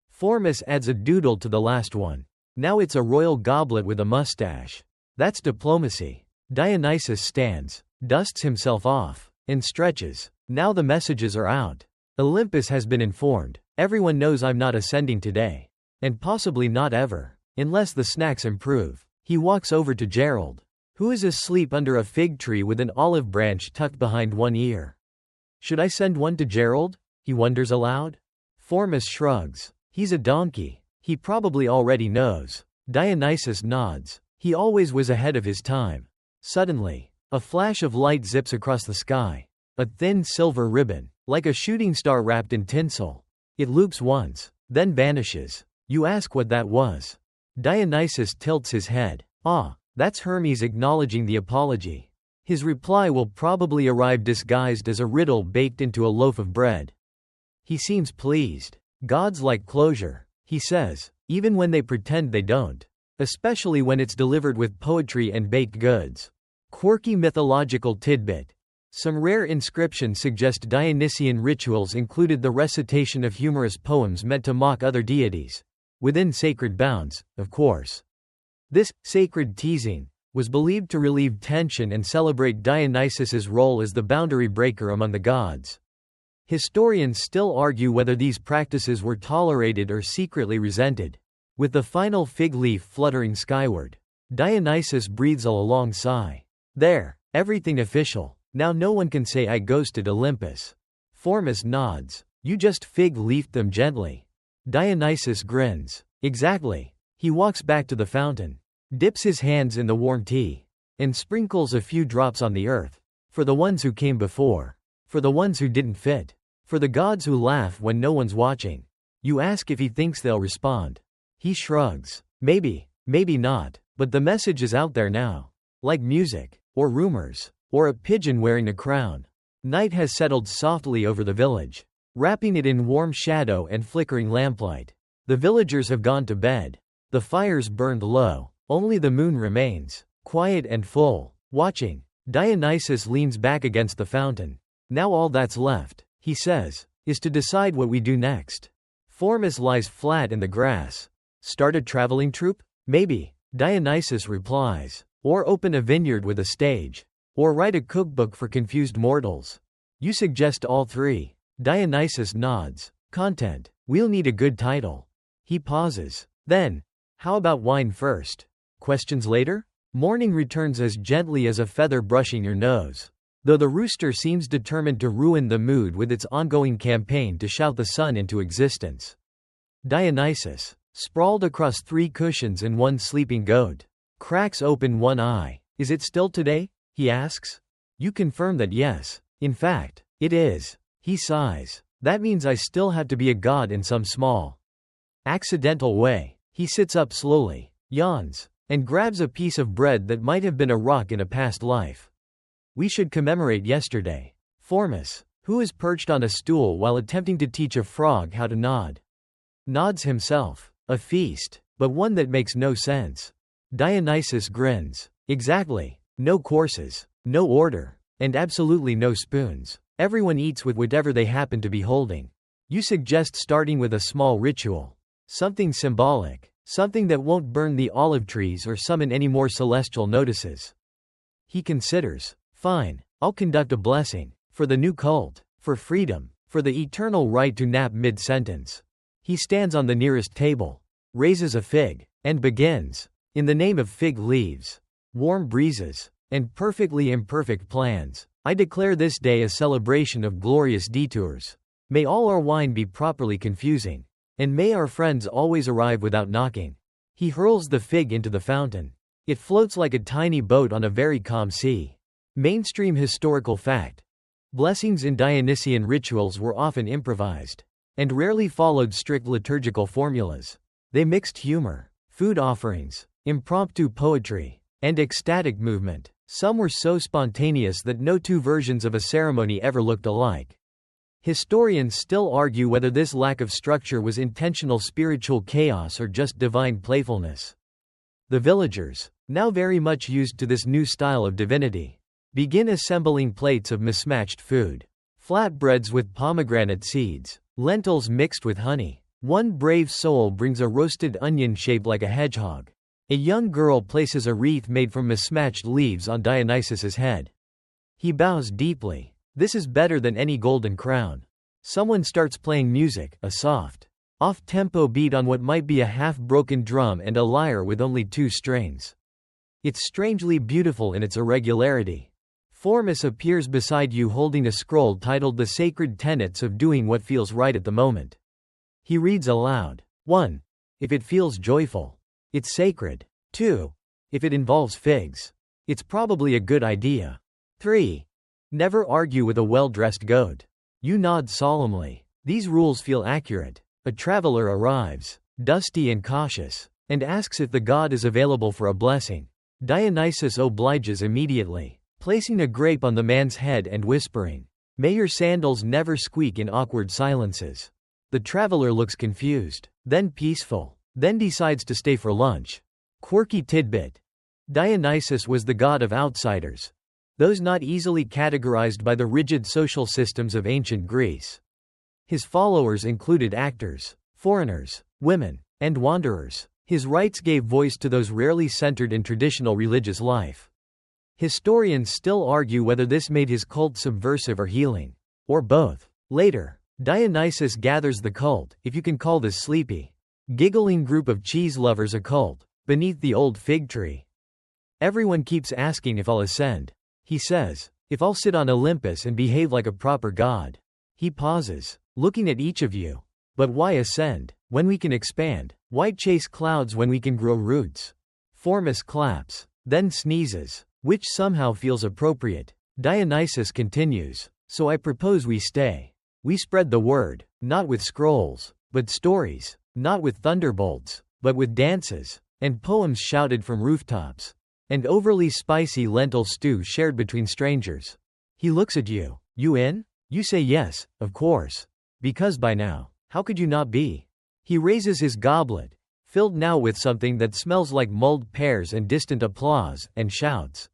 Formus adds a doodle to the last one. Now it's a royal goblet with a mustache. That's diplomacy. Dionysus stands, dusts himself off, and stretches. Now the messages are out. Olympus has been informed. Everyone knows I'm not ascending today. And possibly not ever. Unless the snacks improve. He walks over to Gerald, who is asleep under a fig tree with an olive branch tucked behind one ear. Should I send one to Gerald? He wonders aloud. Formus shrugs. He's a donkey. He probably already knows. Dionysus nods. He always was ahead of his time. Suddenly, a flash of light zips across the sky. A thin silver ribbon, like a shooting star wrapped in tinsel. It loops once, then vanishes. You ask what that was. Dionysus tilts his head. Ah, that's Hermes acknowledging the apology. His reply will probably arrive disguised as a riddle baked into a loaf of bread. He seems pleased. Gods like closure, he says, even when they pretend they don't. Especially when it's delivered with poetry and baked goods. Quirky mythological tidbit. Some rare inscriptions suggest Dionysian rituals included the recitation of humorous poems meant to mock other deities. Within sacred bounds, of course. This sacred teasing was believed to relieve tension and celebrate Dionysus's role as the boundary breaker among the gods. Historians still argue whether these practices were tolerated or secretly resented. With the final fig leaf fluttering skyward, Dionysus breathes a long sigh. There, everything official. Now no one can say I ghosted Olympus. Formus nods. You just fig leafed them gently. Dionysus grins. Exactly. He walks back to the fountain, dips his hands in the warm tea, and sprinkles a few drops on the earth. For the ones who came before. For the ones who didn't fit. For the gods who laugh when no one's watching. You ask if he thinks they'll respond. He shrugs. Maybe, maybe not, but the message is out there now. Like music, or rumors, or a pigeon wearing a crown. Night has settled softly over the village, wrapping it in warm shadow and flickering lamplight. The villagers have gone to bed. The fires burned low. Only the moon remains, quiet and full, watching. Dionysus leans back against the fountain. Now all that's left, he says, is to decide what we do next. Formus lies flat in the grass. Start a traveling troupe? Maybe, Dionysus replies. Or open a vineyard with a stage. Or write a cookbook for confused mortals. You suggest all three. Dionysus nods. Content. We'll need a good title. He pauses. Then, how about wine first? Questions later? Morning returns as gently as a feather brushing your nose. Though the rooster seems determined to ruin the mood with its ongoing campaign to shout the sun into existence. Dionysus, sprawled across 3 cushions and one sleeping goat, cracks open one eye. Is it still today? He asks. You confirm that yes. In fact, it is. He sighs. That means I still have to be a god in some small, accidental way. He sits up slowly, yawns, and grabs a piece of bread that might have been a rock in a past life. We should commemorate yesterday. Formus, who is perched on a stool while attempting to teach a frog how to nod, nods himself. A feast, but one that makes no sense. Dionysus grins. Exactly. No courses, no order, and absolutely no spoons. Everyone eats with whatever they happen to be holding. You suggest starting with a small ritual. Something symbolic. Something that won't burn the olive trees or summon any more celestial notices. He considers. Fine, I'll conduct a blessing. For the new cult. For freedom. For the eternal right to nap mid-sentence. He stands on the nearest table. Raises a fig. And begins. In the name of fig leaves, warm breezes, and perfectly imperfect plans, I declare this day a celebration of glorious detours. May all our wine be properly confusing. And may our friends always arrive without knocking. He hurls the fig into the fountain. It floats like a tiny boat on a very calm sea. Mainstream historical fact. Blessings in Dionysian rituals were often improvised, and rarely followed strict liturgical formulas. They mixed humor, food offerings, impromptu poetry, and ecstatic movement. Some were so spontaneous that no two versions of a ceremony ever looked alike. Historians still argue whether this lack of structure was intentional spiritual chaos or just divine playfulness. The villagers, now very much used to this new style of divinity, begin assembling plates of mismatched food. Flatbreads with pomegranate seeds, lentils mixed with honey. One brave soul brings a roasted onion shaped like a hedgehog. A young girl places a wreath made from mismatched leaves on Dionysus's head. He bows deeply. This is better than any golden crown. Someone starts playing music, a soft, off-tempo beat on what might be a half-broken drum and a lyre with only 2 strings. It's strangely beautiful in its irregularity. Formus appears beside you holding a scroll titled The Sacred Tenets of Doing What Feels Right at the Moment. He reads aloud. 1. If it feels joyful, it's sacred. 2. If it involves figs, it's probably a good idea. 3. Never argue with a well-dressed goat. You nod solemnly. These rules feel accurate. A traveler arrives, dusty and cautious, and asks if the god is available for a blessing. Dionysus obliges immediately, placing a grape on the man's head and whispering, "May your sandals never squeak in awkward silences." The traveler looks confused, then peaceful, then decides to stay for lunch. Quirky tidbit. Dionysus was the god of outsiders, those not easily categorized by the rigid social systems of ancient Greece. His followers included actors, foreigners, women, and wanderers. His rites gave voice to those rarely centered in traditional religious life. Historians still argue whether this made his cult subversive or healing, or both. Later, Dionysus gathers the cult, if you can call this sleepy, giggling group of cheese lovers a cult, beneath the old fig tree. Everyone keeps asking if I'll ascend. He says, if I'll sit on Olympus and behave like a proper god. He pauses, looking at each of you. But why ascend, when we can expand? Why chase clouds when we can grow roots? Formus claps, then sneezes, which somehow feels appropriate. Dionysus continues, so I propose we stay. We spread the word, not with scrolls, but stories, not with thunderbolts, but with dances, and poems shouted from rooftops, and overly spicy lentil stew shared between strangers. He looks at you. You in? You say yes, of course. Because by now, how could you not be? He raises his goblet, filled now with something that smells like mulled pears and distant applause, and shouts.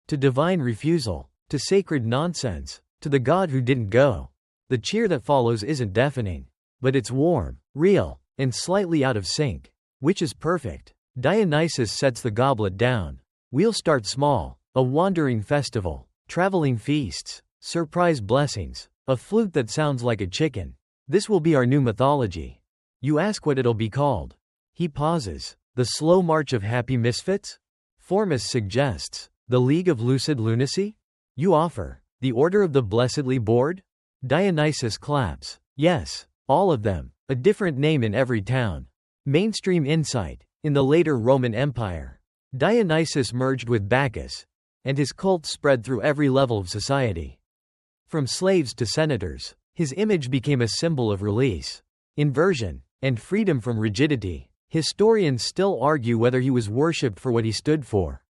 To divine refusal, to sacred nonsense, to the god who didn't go. The cheer that follows isn't deafening, but it's warm, real, and slightly out of sync, which is perfect. Dionysus sets the goblet down. We'll start small, a wandering festival, traveling feasts, surprise blessings, a flute that sounds like a chicken. This will be our new mythology. You ask what it'll be called. He pauses. The Slow March of Happy Misfits? Formus suggests. The League of Lucid Lunacy? You offer. The Order of the Blessedly Bored? Dionysus claps. Yes, all of them. A different name in every town. Mainstream insight. In the later Roman Empire, Dionysus merged with Bacchus, and his cult spread through every level of society. From slaves to senators, his image became a symbol of release, inversion, and freedom from rigidity. Historians still argue whether he was worshipped for what he stood for,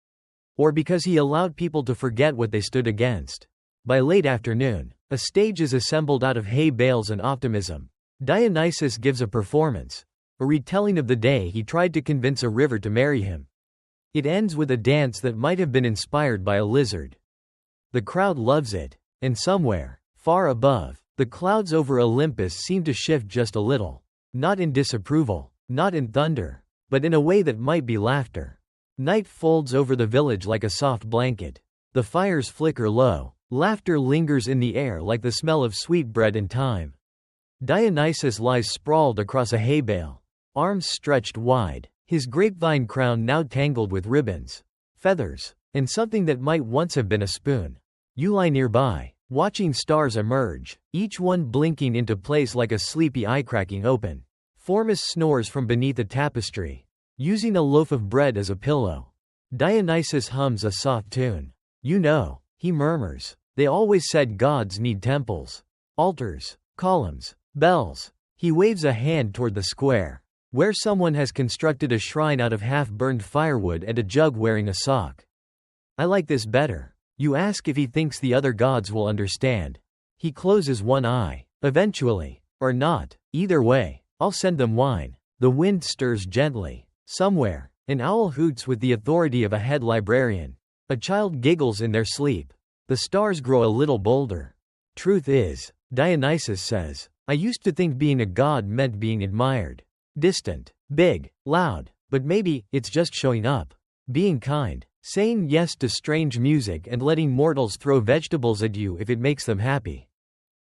or because he allowed people to forget what they stood against. By late afternoon, a stage is assembled out of hay bales and optimism. Dionysus gives a performance, a retelling of the day he tried to convince a river to marry him. It ends with a dance that might have been inspired by a lizard. The crowd loves it, and somewhere, far above, the clouds over Olympus seem to shift just a little. Not in disapproval, not in thunder, but in a way that might be laughter. Night folds over the village like a soft blanket. The fires flicker low. Laughter lingers in the air like the smell of sweetbread and thyme. Dionysus lies sprawled across a hay bale, arms stretched wide, his grapevine crown now tangled with ribbons, feathers, and something that might once have been a spoon. You lie nearby, watching stars emerge, each one blinking into place like a sleepy eye cracking open. Formus snores from beneath a tapestry, using a loaf of bread as a pillow. Dionysus hums a soft tune. You know, he murmurs, They always said gods need temples, altars, columns, bells. He waves a hand toward the square, where someone has constructed a shrine out of half-burned firewood and a jug wearing a sock. I like this better. You ask if he thinks the other gods will understand. He closes one eye. Eventually. Or not. Either way, I'll send them wine. The wind stirs gently. Somewhere, an owl hoots with the authority of a head librarian. A child giggles in their sleep. The stars grow a little bolder. Truth is, Dionysus says, I used to think being a god meant being admired. Distant, big, loud, but maybe it's just showing up. Being kind, saying yes to strange music and letting mortals throw vegetables at you if it makes them happy.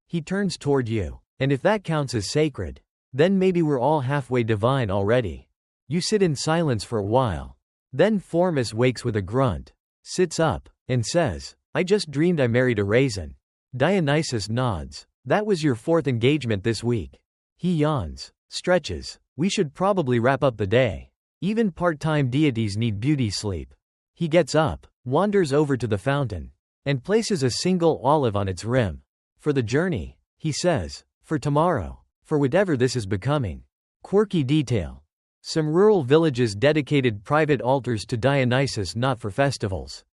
He turns toward you, and if that counts as sacred, then maybe we're all halfway divine already. You sit in silence for a while. Then Formus wakes with a grunt, sits up, and says, I just dreamed I married a raisin. Dionysus nods. That was your 4th engagement this week. He yawns, stretches. We should probably wrap up the day. Even part-time deities need beauty sleep. He gets up, wanders over to the fountain, and places a single olive on its rim. For the journey, he says, for tomorrow, for whatever this is becoming. Quirky detail. Some rural villages dedicated private altars to Dionysus not for festivals,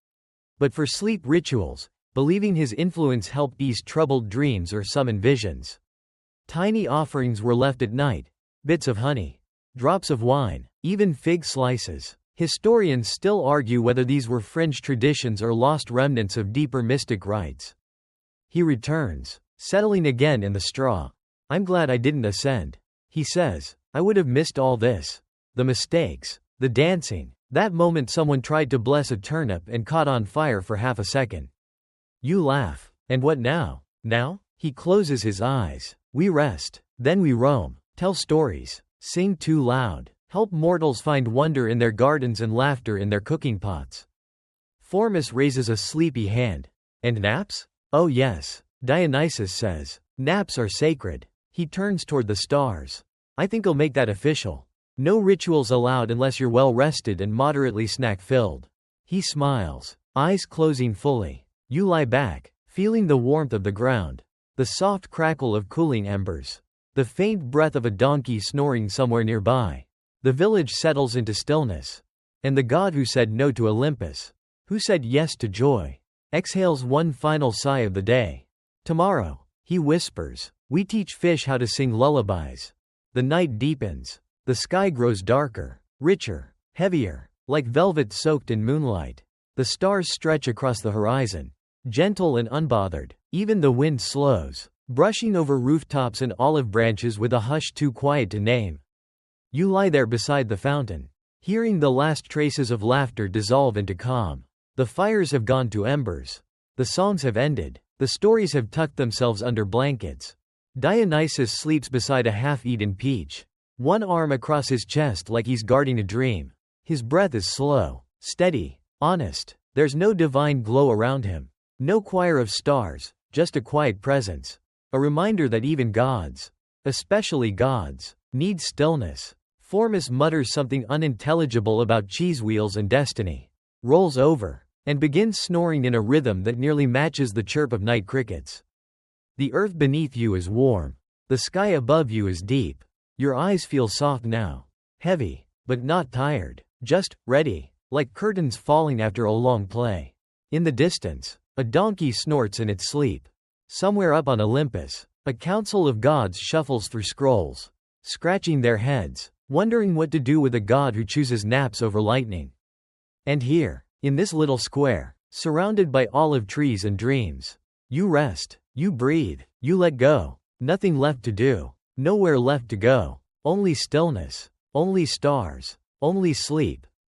but for sleep rituals, believing his influence helped ease troubled dreams or summon visions. Tiny offerings were left at night, bits of honey, drops of wine, even fig slices. Historians still argue whether these were fringe traditions or lost remnants of deeper mystic rites. He returns, settling again in the straw. I'm glad I didn't ascend. He says, I would have missed all this. The mistakes, the dancing, that moment someone tried to bless a turnip and caught on fire for half a second. You laugh. And what now? Now? He closes his eyes. We rest. Then we roam. Tell stories. Sing too loud. Help mortals find wonder in their gardens and laughter in their cooking pots. Formus raises a sleepy hand. And naps? Oh yes. Dionysus says. Naps are sacred. He turns toward the stars. I think I'll make that official. No rituals allowed unless you're well rested and moderately snack-filled. He smiles, eyes closing fully. You lie back, feeling the warmth of the ground, the soft crackle of cooling embers, the faint breath of a donkey snoring somewhere nearby. The village settles into stillness. And the god who said no to Olympus, who said yes to joy, exhales one final sigh of the day. Tomorrow, he whispers, we teach fish how to sing lullabies. The night deepens. The sky grows darker, richer, heavier, like velvet soaked in moonlight. The stars stretch across the horizon, gentle and unbothered. Even the wind slows, brushing over rooftops and olive branches with a hush too quiet to name. You lie there beside the fountain, hearing the last traces of laughter dissolve into calm. The fires have gone to embers. The songs have ended. The stories have tucked themselves under blankets. Dionysus sleeps beside a half-eaten peach, one arm across his chest like he's guarding a dream. His breath is slow, steady, honest. There's no divine glow around him. No choir of stars, just a quiet presence. A reminder that even gods, especially gods, need stillness. Formus mutters something unintelligible about cheese wheels and destiny, rolls over, and begins snoring in a rhythm that nearly matches the chirp of night crickets. The earth beneath you is warm. The sky above you is deep. Your eyes feel soft now. Heavy, but not tired. Just ready, like curtains falling after a long play. In the distance, a donkey snorts in its sleep. Somewhere up on Olympus, a council of gods shuffles through scrolls, scratching their heads, wondering what to do with a god who chooses naps over lightning. And here, in this little square, surrounded by olive trees and dreams, you rest, you breathe, you let go. Nothing left to do, nowhere left to go. Only stillness, only stars, only sleep.